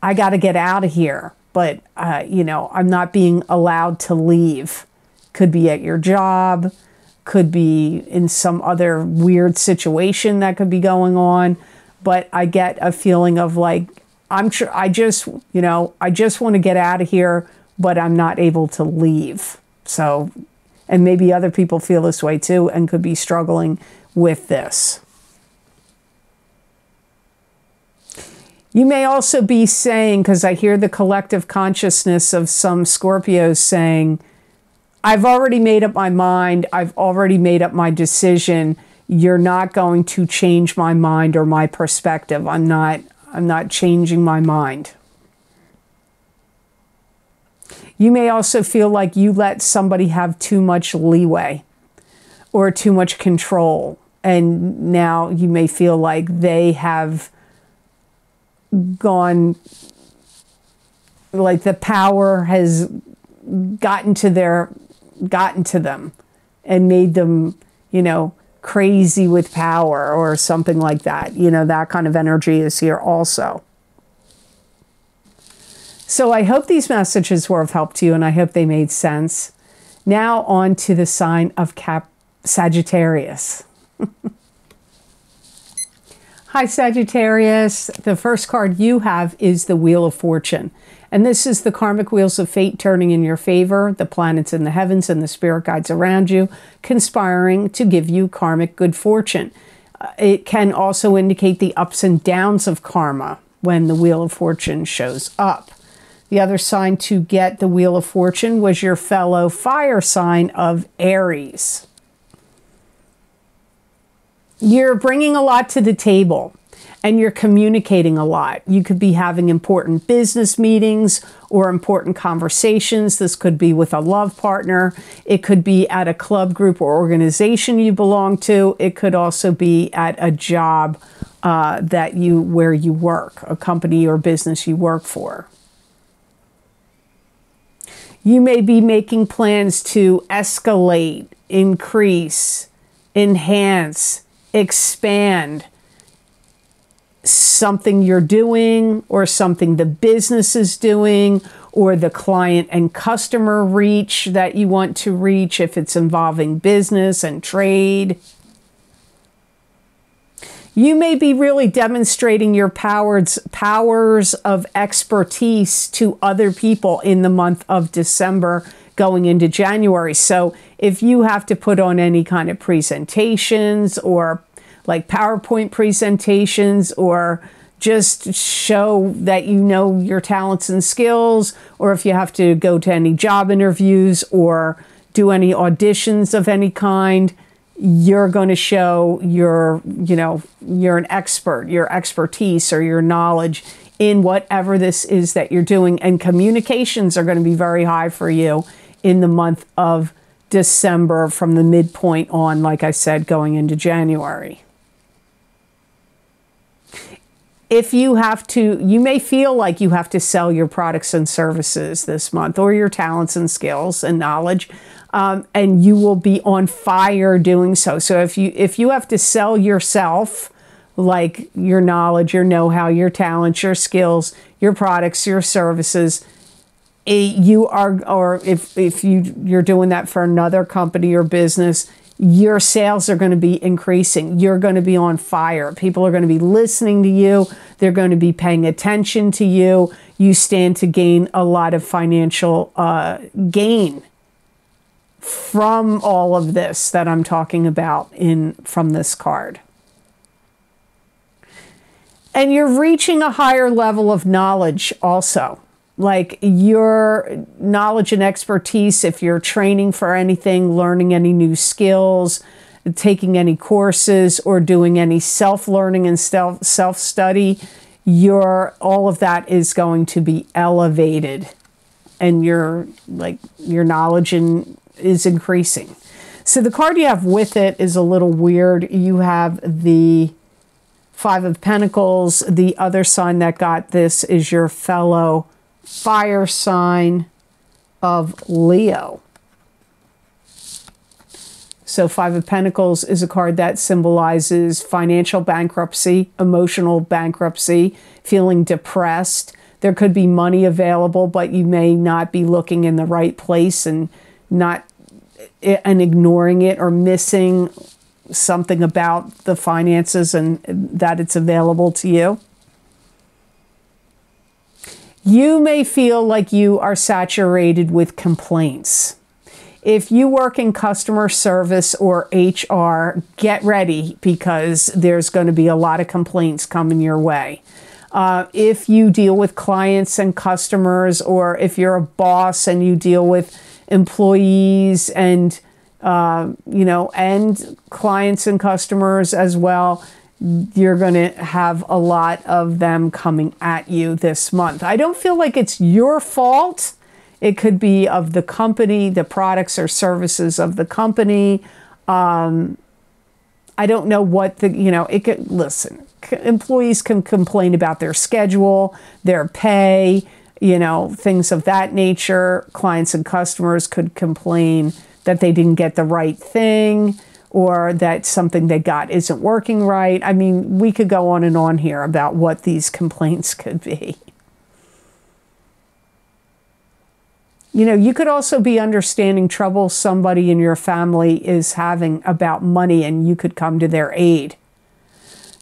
I got to get out of here, but, you know, I'm not being allowed to leave. Could be at your job, could be in some other weird situation that could be going on, but I get a feeling of like, I just want to get out of here, but I'm not able to leave. So, and maybe other people feel this way too and could be struggling with this. You may also be saying, because I hear the collective consciousness of some Scorpios saying, I've already made up my mind. I've already made up my decision. You're not going to change my mind or my perspective. I'm not changing my mind. You may also feel like you let somebody have too much leeway or too much control. And now you may feel like they have gone, like the power has gotten to them and made them, you know, crazy with power or something like that. You know, that kind of energy is here also. So I hope these messages were of help to you, and I hope they made sense. Now on to the sign of Sagittarius. Hi, Sagittarius. The first card you have is the Wheel of Fortune. And this is the karmic wheels of fate turning in your favor, the planets in the heavens and the spirit guides around you, conspiring to give you karmic good fortune. It can also indicate the ups and downs of karma when the Wheel of Fortune shows up. The other sign to get the Wheel of Fortune was your fellow fire sign of Aries. You're bringing a lot to the table. And you're communicating a lot. You could be having important business meetings or important conversations. This could be with a love partner. It could be at a club, group, or organization you belong to. It could also be at a job where you work, a company or business you work for. You may be making plans to escalate, increase, enhance, expand something you're doing or something the business is doing or the client and customer reach that you want to reach if it's involving business and trade. You may be really demonstrating your powers of expertise to other people in the month of December going into January. So if you have to put on any kind of presentations or like PowerPoint presentations, or just show that you know your talents and skills, or if you have to go to any job interviews or do any auditions of any kind, you're going to show you're an expert, your expertise or your knowledge in whatever this is that you're doing. And communications are going to be very high for you in the month of December from the midpoint on, like I said, going into January. If you have to, you may feel like you have to sell your products and services this month, or your talents and skills and knowledge, and you will be on fire doing so. So if you have to sell yourself, like your knowledge, your know-how, your talents, your skills, your products, your services. You are, or if you're doing that for another company or business, your sales are going to be increasing. You're going to be on fire. People are going to be listening to you. They're going to be paying attention to you. You stand to gain a lot of financial gain from all of this that I'm talking about from this card. And you're reaching a higher level of knowledge also. Like your knowledge and expertise, if you're training for anything, learning any new skills, taking any courses, or doing any self-learning and self-study, all of that is going to be elevated, and your knowledge is increasing. So the card you have with it is a little weird. You have the Five of Pentacles. The other sign that got this is your fellow fire sign of Leo. So Five of Pentacles is a card that symbolizes financial bankruptcy, emotional bankruptcy, feeling depressed. There could be money available, but you may not be looking in the right place and ignoring it, or missing something about the finances and that it's available to you. You may feel like you are saturated with complaints. If you work in customer service or HR, get ready, because there's going to be a lot of complaints coming your way. If you deal with clients and customers, or if you're a boss and you deal with employees and and clients and customers as well, you're going to have a lot of them coming at you this month. I don't feel like it's your fault. It could be of the company, the products or services of the company. I don't know what listen, employees can complain about their schedule, their pay, things of that nature. Clients and customers could complain that they didn't get the right thing, or that something they got isn't working right. I mean, we could go on here about what these complaints could be. You could also be understanding trouble somebody in your family is having about money, and you could come to their aid.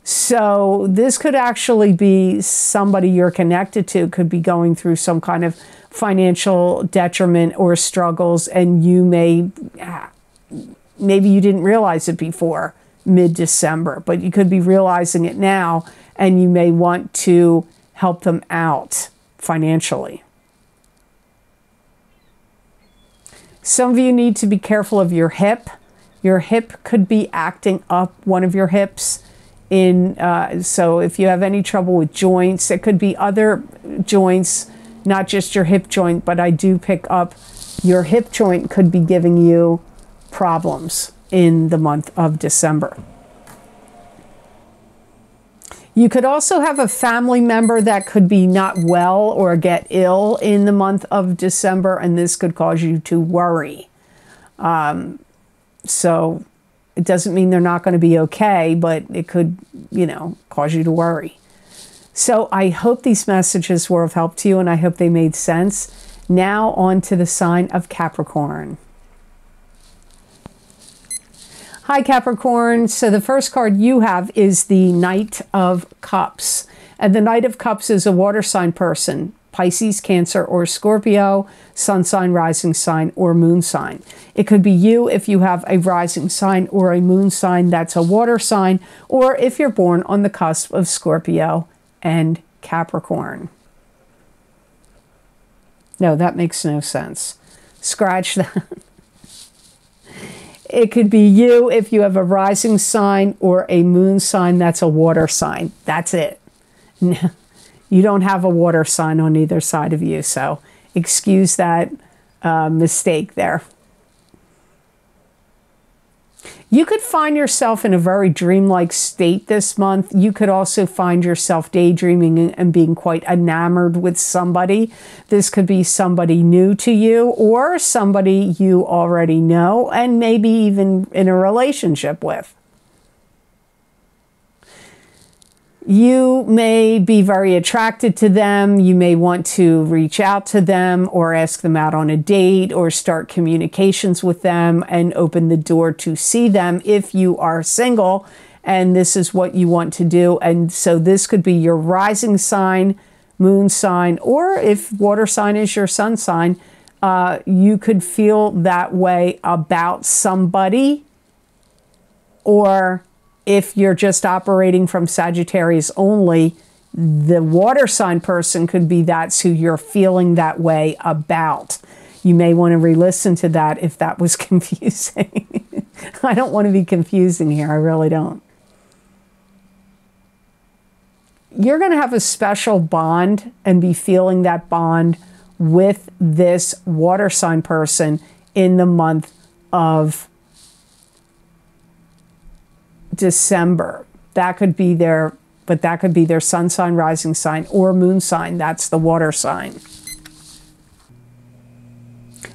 So this could actually be somebody you're connected to, could be going through some kind of financial detriment or struggles, and you maybe you didn't realize it before mid-December, but you could be realizing it now, and you may want to help them out financially. Some of you need to be careful of your hip. Your hip could be acting up, one of your hips. So if you have any trouble with joints, it could be other joints, not just your hip joint, but I do pick up your hip joint could be giving you problems in the month of December. You could also have a family member that could be not well or get ill in the month of December, and this could cause you to worry. So it doesn't mean they're not going to be okay, but it could, cause you to worry. So I hope these messages were of help to you, and I hope they made sense. Now on to the sign of Capricorn. Hi, Capricorn. So the first card you have is the Knight of Cups. And the Knight of Cups is a water sign person, Pisces, Cancer, or Scorpio, sun sign, rising sign, or moon sign. It could be you if you have a rising sign or a moon sign that's a water sign, or if you're born on the cusp of Scorpio and Capricorn. No, that makes no sense. Scratch that. It could be you if you have a rising sign or a moon sign that's a water sign. That's it. You don't have a water sign on either side of you, so excuse that mistake there. You could find yourself in a very dreamlike state this month. You could also find yourself daydreaming and being quite enamored with somebody. This could be somebody new to you or somebody you already know and maybe even in a relationship with. You may be very attracted to them. You may want to reach out to them or ask them out on a date or start communications with them and open the door to see them if you are single and this is what you want to do. And so this could be your rising sign, moon sign, or if water sign is your sun sign, you could feel that way about somebody. Or if you're just operating from Sagittarius only, the water sign person could be that's who you're feeling that way about. You may want to re-listen to that if that was confusing. I don't want to be confusing here. I really don't. You're going to have a special bond and be feeling that bond with this water sign person in the month of December. That could be their, but that could be their sun sign, rising sign, or moon sign. That's the water sign.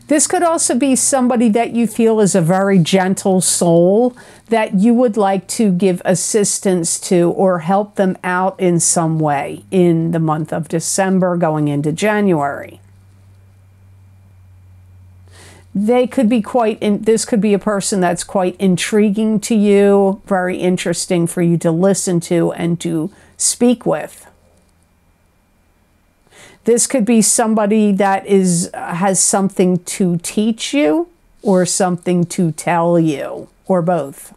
This could also be somebody that you feel is a very gentle soul that you would like to give assistance to or help them out in some way in the month of December going into January. They could be this could be a person that's quite intriguing to you, very interesting for you to listen to and to speak with. This could be somebody that has something to teach you or something to tell you, or both.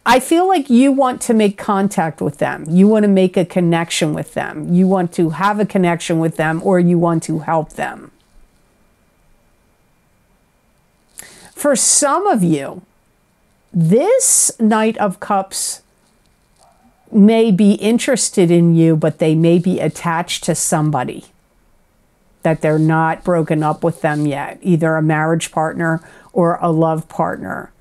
I feel like you want to make contact with them. You want to make a connection with them. You want to have a connection with them, or you want to help them. For some of you, this Knight of Cups may be interested in you, but they may be attached to somebody, that they're not broken up with them yet, either a marriage partner or a love partner.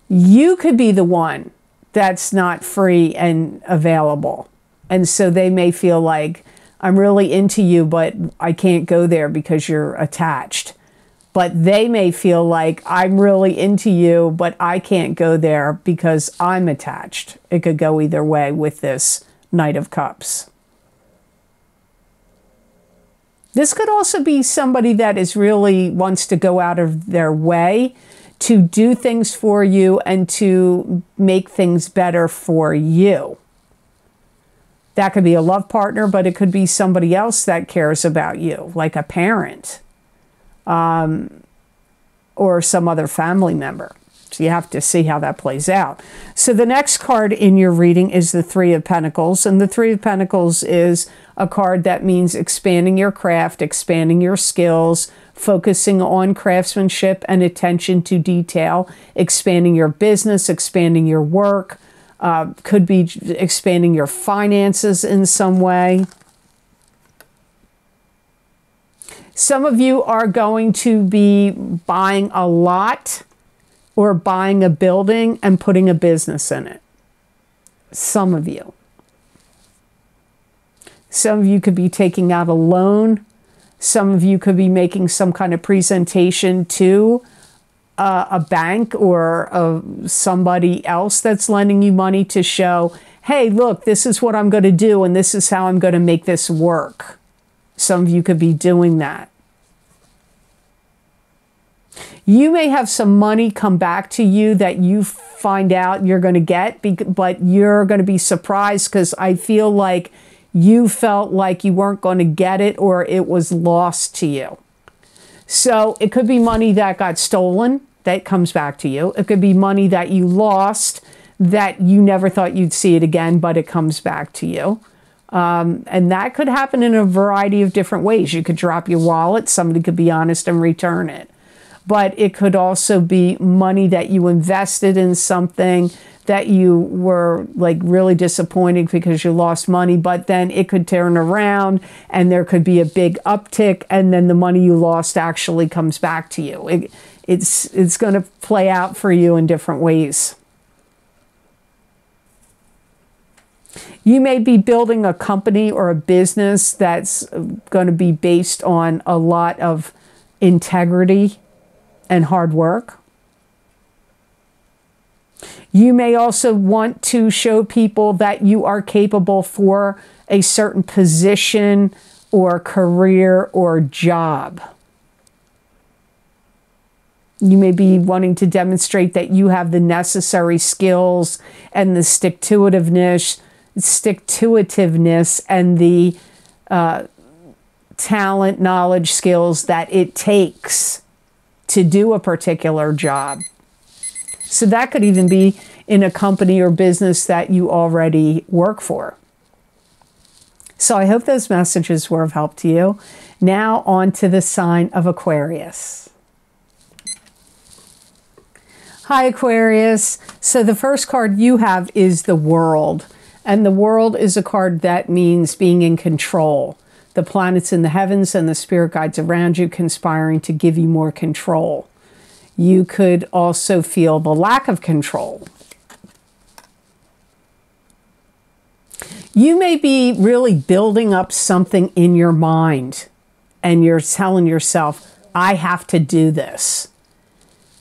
You could be the one that's not free and available. And so they may feel like, I'm really into you, but I can't go there because you're attached. But they may feel like, I'm really into you, but I can't go there because I'm attached. It could go either way with this Knight of Cups. This could also be somebody that is really wants to go out of their way to do things for you and to make things better for you. That could be a love partner, but it could be somebody else that cares about you, like a parent. Or some other family member. So you have to see how that plays out. So the next card in your reading is the Three of Pentacles. And the Three of Pentacles is a card that means expanding your craft, expanding your skills, focusing on craftsmanship and attention to detail, expanding your business, expanding your work, could be expanding your finances in some way. Some of you are going to be buying a lot or buying a building and putting a business in it. Some of you. Some of you could be taking out a loan. Some of you could be making some kind of presentation to a bank or somebody else that's lending you money to show, hey, look, this is what I'm going to do and this is how I'm going to make this work. Some of you could be doing that. You may have some money come back to you that you find out you're going to get, but you're going to be surprised because I feel like you felt like you weren't going to get it or it was lost to you. So it could be money that got stolen that comes back to you. It could be money that you lost that you never thought you'd see it again, but it comes back to you. And that could happen in a variety of different ways. You could drop your wallet, somebody could be honest and return it. But it could also be money that you invested in something that you were like really disappointed because you lost money, but then it could turn around and there could be a big uptick and then the money you lost actually comes back to you. It's going to play out for you in different ways. You may be building a company or a business that's going to be based on a lot of integrity and hard work. You may also want to show people that you are capable for a certain position or career or job. You may be wanting to demonstrate that you have the necessary skills and the stick-to-itiveness and the talent, knowledge, skills that it takes to do a particular job. So that could even be in a company or business that you already work for. So I hope those messages were of help to you. Now on to the sign of Aquarius. Hi, Aquarius. So the first card you have is the World. And the World is a card that means being in control. The planets in the heavens and the spirit guides around you conspiring to give you more control. You could also feel the lack of control. You may be really building up something in your mind and you're telling yourself, I have to do this.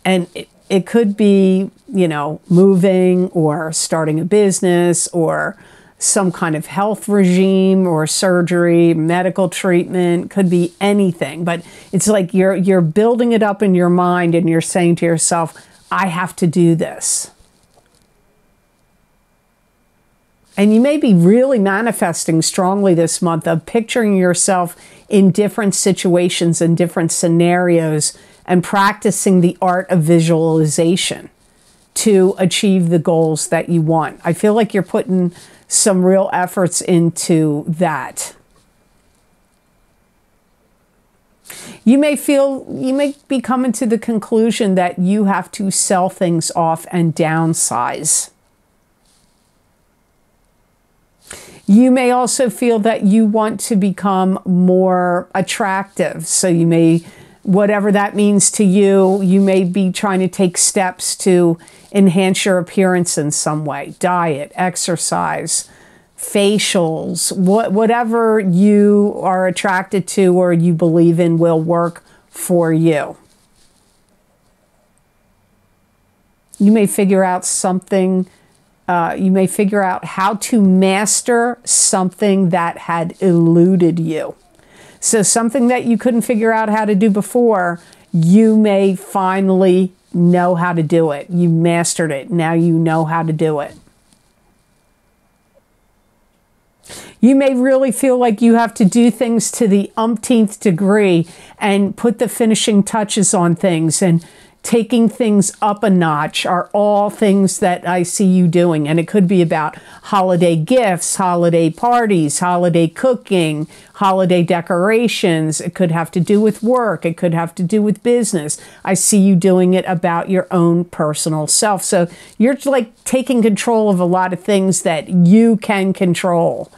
And it could be, you know, moving or starting a business or some kind of health regime or surgery, medical treatment, could be anything. But it's like you're building it up in your mind and you're saying to yourself, I have to do this. And you may be really manifesting strongly this month of picturing yourself in different situations and different scenarios and practicing the art of visualization to achieve the goals that you want. I feel like you're putting some real efforts into that. You may be coming to the conclusion that you have to sell things off and downsize. You may also feel that you want to become more attractive. So you may, whatever that means to you, you may be trying to take steps to enhance your appearance in some way. Diet, exercise, facials, whatever you are attracted to or you believe in will work for you. You may figure out something. You may figure out how to master something that had eluded you. So something that you couldn't figure out how to do before, you may finally know how to do it. You mastered it. Now you know how to do it. You may really feel like you have to do things to the umpteenth degree and put the finishing touches on things, and taking things up a notch are all things that I see you doing. And it could be about holiday gifts, holiday parties, holiday cooking, holiday decorations. It could have to do with work. It could have to do with business. I see you doing it about your own personal self. So you're like taking control of a lot of things that you can control.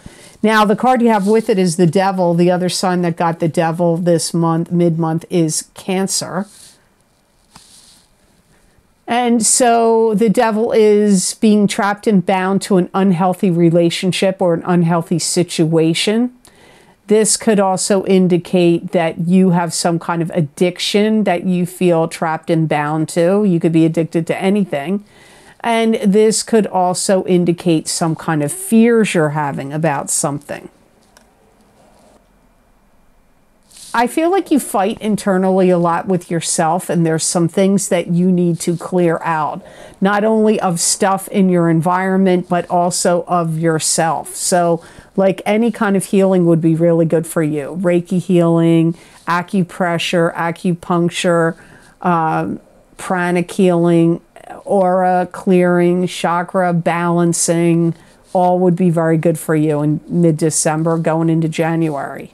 Now, the card you have with it is the Devil. The other sign that got the Devil this month, mid-month, is Cancer. And so the Devil is being trapped and bound to an unhealthy relationship or an unhealthy situation. This could also indicate that you have some kind of addiction that you feel trapped and bound to. You could be addicted to anything. And this could also indicate some kind of fears you're having about something. I feel like you fight internally a lot with yourself, and there's some things that you need to clear out, not only of stuff in your environment, but also of yourself. So like any kind of healing would be really good for you. Reiki healing, acupressure, acupuncture, pranic healing, aura clearing, chakra balancing, all would be very good for you in mid-December going into January.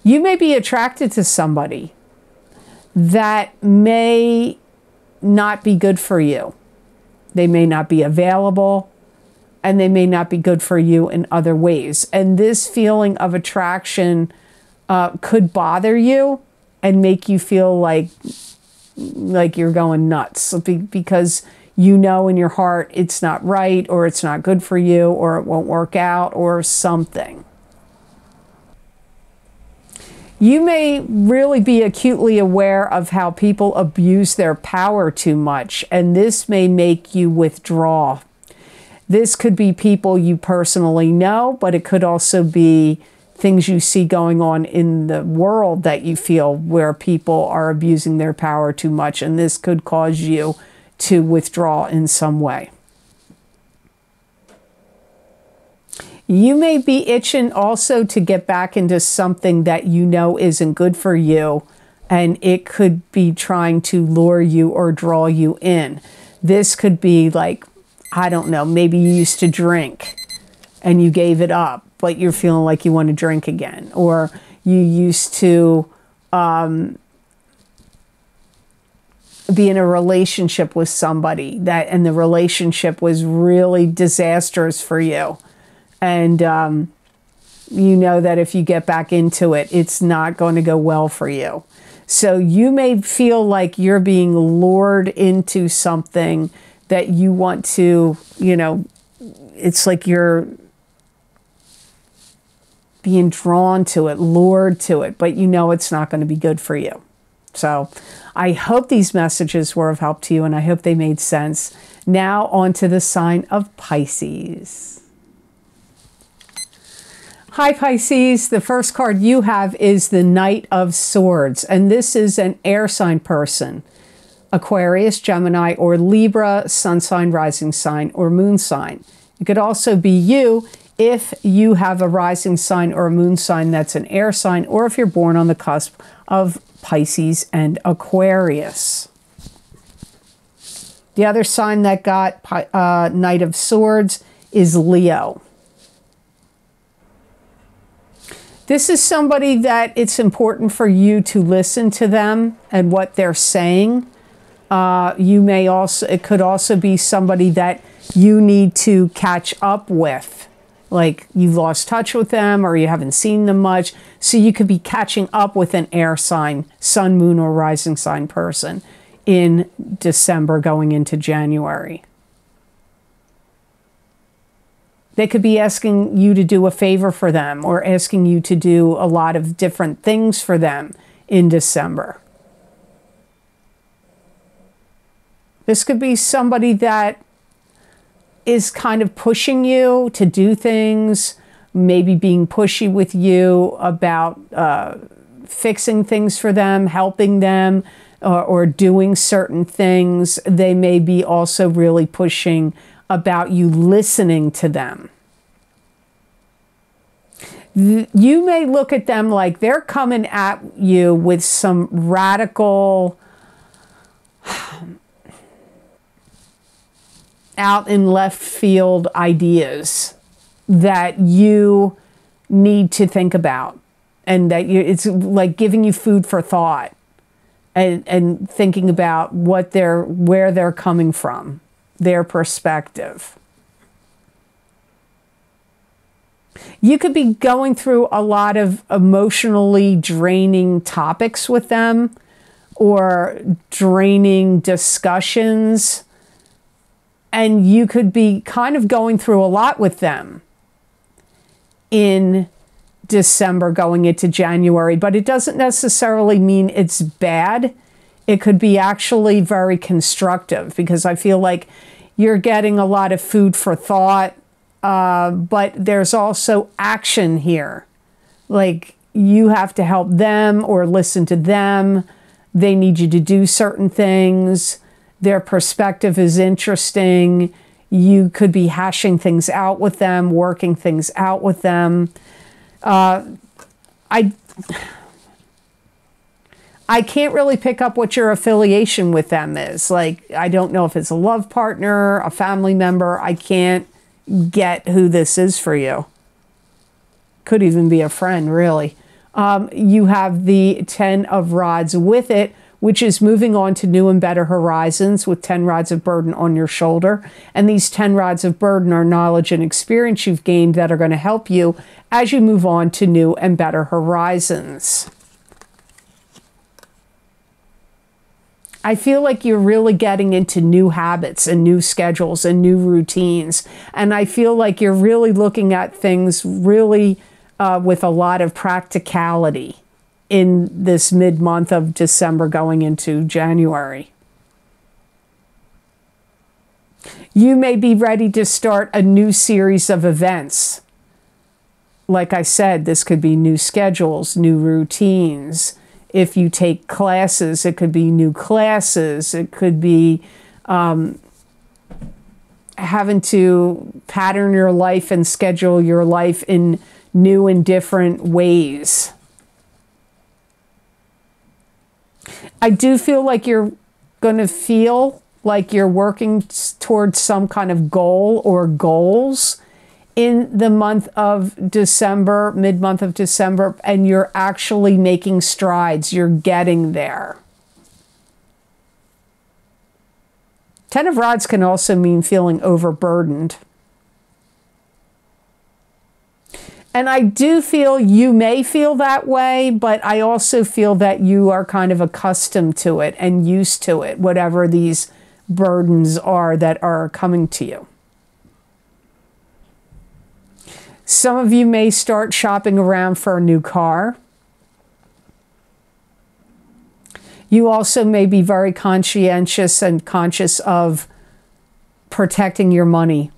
You may be attracted to somebody that may not be good for you. They may not be available, and they may not be good for you in other ways. And this feeling of attraction could bother you and make you feel like you're going nuts, because you know in your heart it's not right, or it's not good for you, or it won't work out, or something. You may really be acutely aware of how people abuse their power too much, and this may make you withdraw. This could be people you personally know, but it could also be things you see going on in the world that you feel where people are abusing their power too much, and this could cause you to withdraw in some way. You may be itching also to get back into something that you know isn't good for you, and it could be trying to lure you or draw you in. This could be like, I don't know, maybe you used to drink and you gave it up, but you're feeling like you want to drink again. Or you used to be in a relationship with somebody and the relationship was really disastrous for you. And you know that if you get back into it, it's not going to go well for you. So you may feel like you're being lured into something that you want to, you know, it's like you're being drawn to it, lured to it, but you know it's not going to be good for you. So I hope these messages were of help to you, and I hope they made sense. Now on to the sign of Pisces. Hi Pisces, the first card you have is the Knight of Swords, and this is an air sign person. Aquarius, Gemini, or Libra, sun sign, rising sign, or moon sign. It could also be you if you have a rising sign or a moon sign that's an air sign, or if you're born on the cusp of Pisces and Aquarius. The other sign that got Knight of Swords is Leo. This is somebody that it's important for you to listen to them and what they're saying. It could also be somebody that you need to catch up with. Like you've lost touch with them or you haven't seen them much. So you could be catching up with an air sign, sun, moon, or rising sign person in December going into January. They could be asking you to do a favor for them or asking you to do a lot of different things for them in December. This could be somebody that is kind of pushing you to do things, maybe being pushy with you about fixing things for them, helping them, or doing certain things. They may be also really pushing about you listening to them. You may look at them like they're coming at you with some radical, out in left field ideas that you need to think about, and that it's like giving you food for thought and thinking about where they're coming from, their perspective. You could be going through a lot of emotionally draining topics with them or draining discussions, and you could be kind of going through a lot with them in December going into January, but it doesn't necessarily mean it's bad. It could be actually very constructive, because I feel like you're getting a lot of food for thought, but there's also action here. Like you have to help them or listen to them. They need you to do certain things. Their perspective is interesting. You could be hashing things out with them, working things out with them. I can't really pick up what your affiliation with them is. Like, I don't know if it's a love partner, a family member. I can't get who this is for you. Could even be a friend, really. You have the 10 of Rods with it, which is moving on to new and better horizons with 10 rods of burden on your shoulder. And these 10 rods of burden are knowledge and experience you've gained that are going to help you as you move on to new and better horizons. I feel like you're really getting into new habits and new schedules and new routines. And I feel like you're really looking at things really with a lot of practicality. in this mid-month of December going into January. You may be ready to start a new series of events. Like I said, this could be new schedules, new routines. If you take classes, it could be new classes. It could be having to pattern your life and schedule your life in new and different ways. I do feel like you're going to feel like you're working towards some kind of goal or goals in the month of December, mid-month of December, and you're actually making strides. You're getting there. Ten of Rods can also mean feeling overburdened. And I do feel you may feel that way, but I also feel that you are kind of accustomed to it and used to it, whatever these burdens are that are coming to you. Some of you may start shopping around for a new car. You also may be very conscientious and conscious of protecting your money.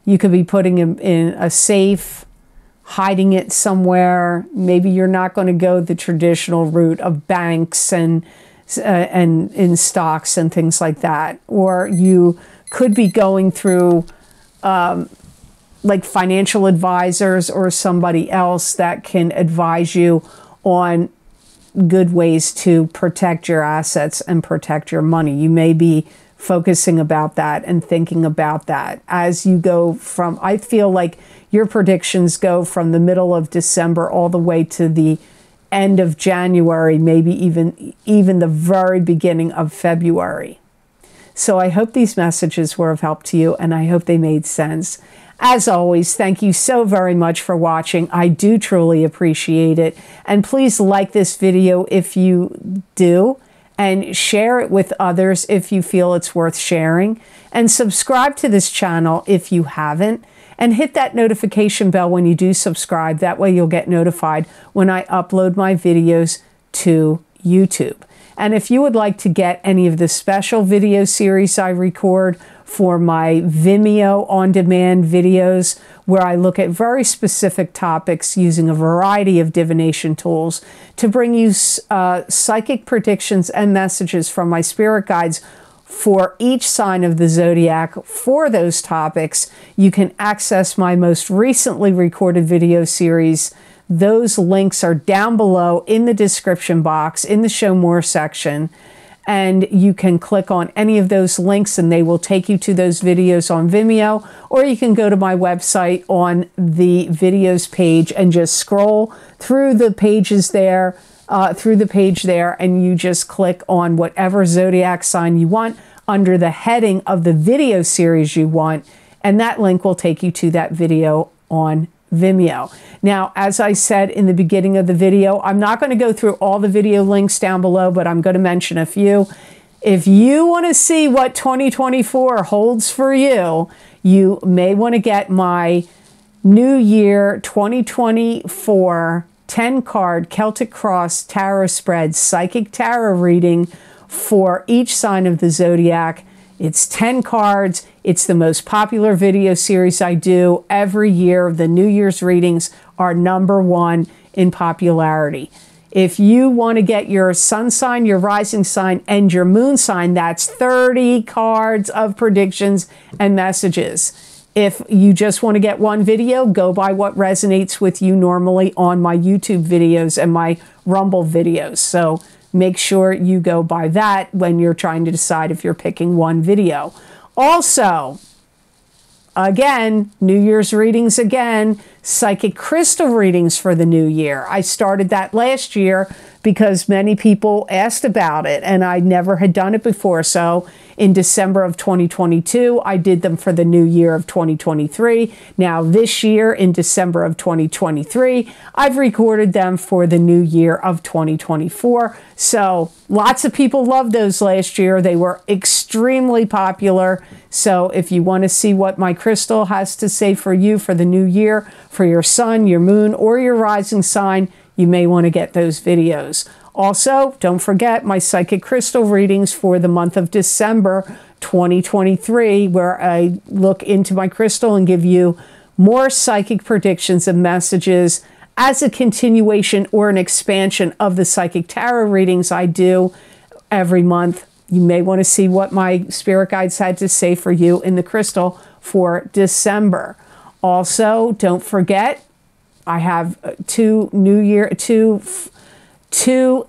You could be putting it in a safe, hiding it somewhere. Maybe you're not going to go the traditional route of banks and in stocks and things like that. Or you could be going through like financial advisors or somebody else that can advise you on good ways to protect your assets and protect your money. You may be focusing about that and thinking about that as you go from, I feel like your predictions go from the middle of December all the way to the end of January, maybe even the very beginning of February. So I hope these messages were of help to you, and I hope they made sense. As always, thank you so very much for watching. I do truly appreciate it. And please like this video if you do, and share it with others if you feel it's worth sharing. And subscribe to this channel if you haven't. And hit that notification bell when you do subscribe. That way you'll get notified when I upload my videos to YouTube. And if you would like to get any of the special video series I record for my Vimeo on-demand videos, where I look at very specific topics using a variety of divination tools to bring you psychic predictions and messages from my spirit guides for each sign of the zodiac for those topics, you can access my most recently recorded video series. Those links are down below in the description box in the Show More section. And you can click on any of those links and they will take you to those videos on Vimeo, or you can go to my website on the videos page and just scroll through the pages there, and you just click on whatever zodiac sign you want under the heading of the video series you want, and that link will take you to that video on Vimeo. Now, as I said in the beginning of the video, I'm not going to go through all the video links down below, but I'm going to mention a few. If you want to see what 2024 holds for you, you may want to get my New Year 2024 10-card Celtic Cross Tarot Spread Psychic Tarot reading for each sign of the zodiac. It's 10 cards. It's the most popular video series I do every year. The New Year's readings are #1 in popularity. If you want to get your sun sign, your rising sign, and your moon sign, that's 30 cards of predictions and messages. If you just want to get one video, go by what resonates with you normally on my YouTube videos and my Rumble videos. So make sure you go by that when you're trying to decide if you're picking one video. Also, again, New Year's readings again, psychic crystal readings for the new year. I started that last year because many people asked about it and I never had done it before. So in December of 2022, I did them for the new year of 2023. Now this year in December of 2023, I've recorded them for the new year of 2024. So lots of people loved those last year. They were extremely popular. So if you want to see what my crystal has to say for you for the new year, for your sun, your moon, or your rising sign, you may want to get those videos. Also, don't forget my psychic crystal readings for the month of December 2023, where I look into my crystal and give you more psychic predictions and messages as a continuation or an expansion of the psychic tarot readings I do every month. You may want to see what my spirit guides had to say for you in the crystal for December. Also, don't forget, I have two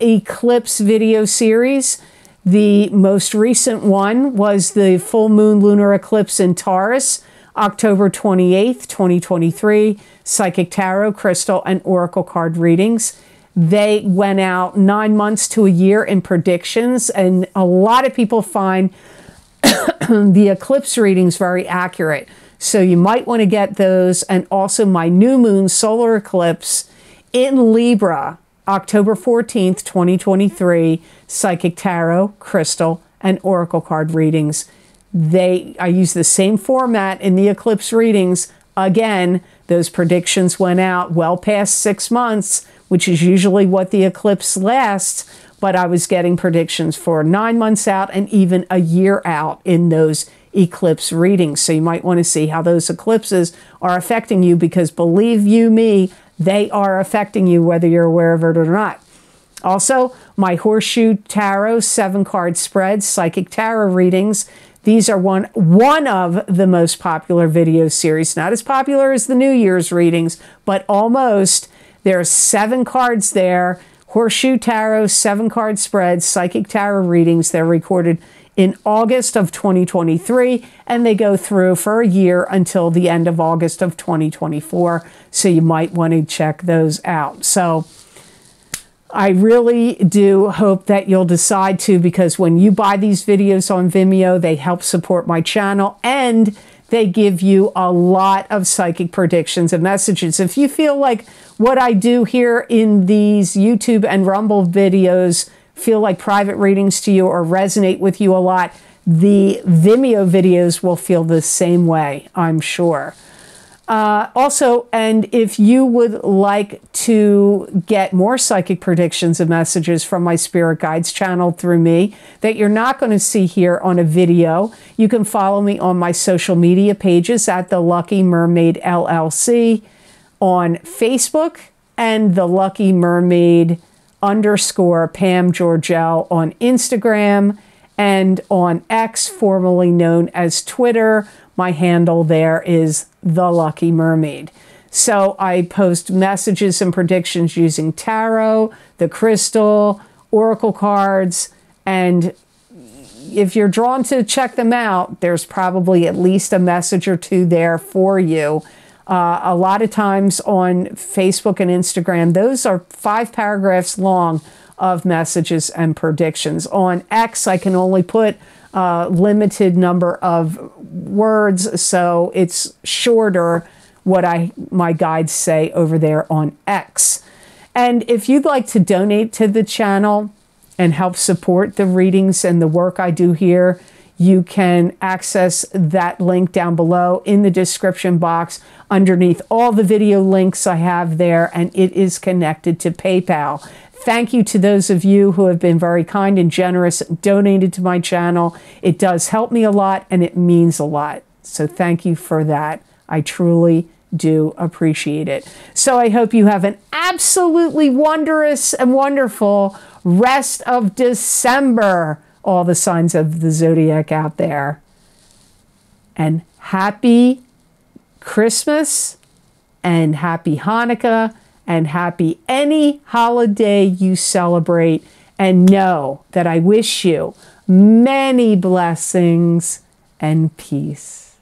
eclipse video series. The most recent one was the full moon lunar eclipse in Taurus, October 28th, 2023, psychic tarot, crystal, and oracle card readings. They went out 9 months to a year in predictions, and a lot of people find the eclipse readings very accurate. So you might want to get those, and also my new moon solar eclipse in Libra, October 14th, 2023, psychic tarot, crystal, and oracle card readings. I use the same format in the eclipse readings. Again, those predictions went out well past 6 months, which is usually what the eclipse lasts, but I was getting predictions for 9 months out and even a year out in those eclipse readings. So you might want to see how those eclipses are affecting you, because believe you me, they are affecting you whether you're aware of it or not. Also, my Horseshoe Tarot 7-card spreads, psychic tarot readings. These are one of the most popular video series. Not as popular as the New Year's readings, but almost. There are 7 cards there. Horseshoe Tarot 7-card spreads, psychic tarot readings. They're recorded in August of 2023, and they go through for a year until the end of August of 2024. So you might want to check those out. So I really do hope that you'll decide to, because when you buy these videos on Vimeo, they help support my channel and they give you a lot of psychic predictions and messages. If you feel like what I do here in these YouTube and Rumble videos feel like private readings to you or resonate with you a lot, the Vimeo videos will feel the same way, I'm sure. Also, and if you would like to get more psychic predictions and messages from my spirit guides channeled through me that you're not going to see here on a video, you can follow me on my social media pages at the Lucky Mermaid LLC on Facebook and the Lucky Mermaid _ Pam Georgel on Instagram, and on X, formerly known as Twitter. My handle there is The Lucky Mermaid. So I post messages and predictions using tarot, the crystal, oracle cards, and if you're drawn to check them out, there's probably at least a message or two there for you. A lot of times on Facebook and Instagram, those are 5 paragraphs long of messages and predictions. On X, I can only put a limited number of words, so it's shorter what my guides say over there on X. And if you'd like to donate to the channel and help support the readings and the work I do here, you can access that link down below in the description box underneath all the video links I have there, and it is connected to PayPal. Thank you to those of you who have been very kind and generous and donated to my channel. It does help me a lot and it means a lot. So thank you for that. I truly do appreciate it. So I hope you have an absolutely wondrous and wonderful rest of December, all the signs of the zodiac out there. And happy Christmas and happy Hanukkah and happy any holiday you celebrate. And know that I wish you many blessings and peace.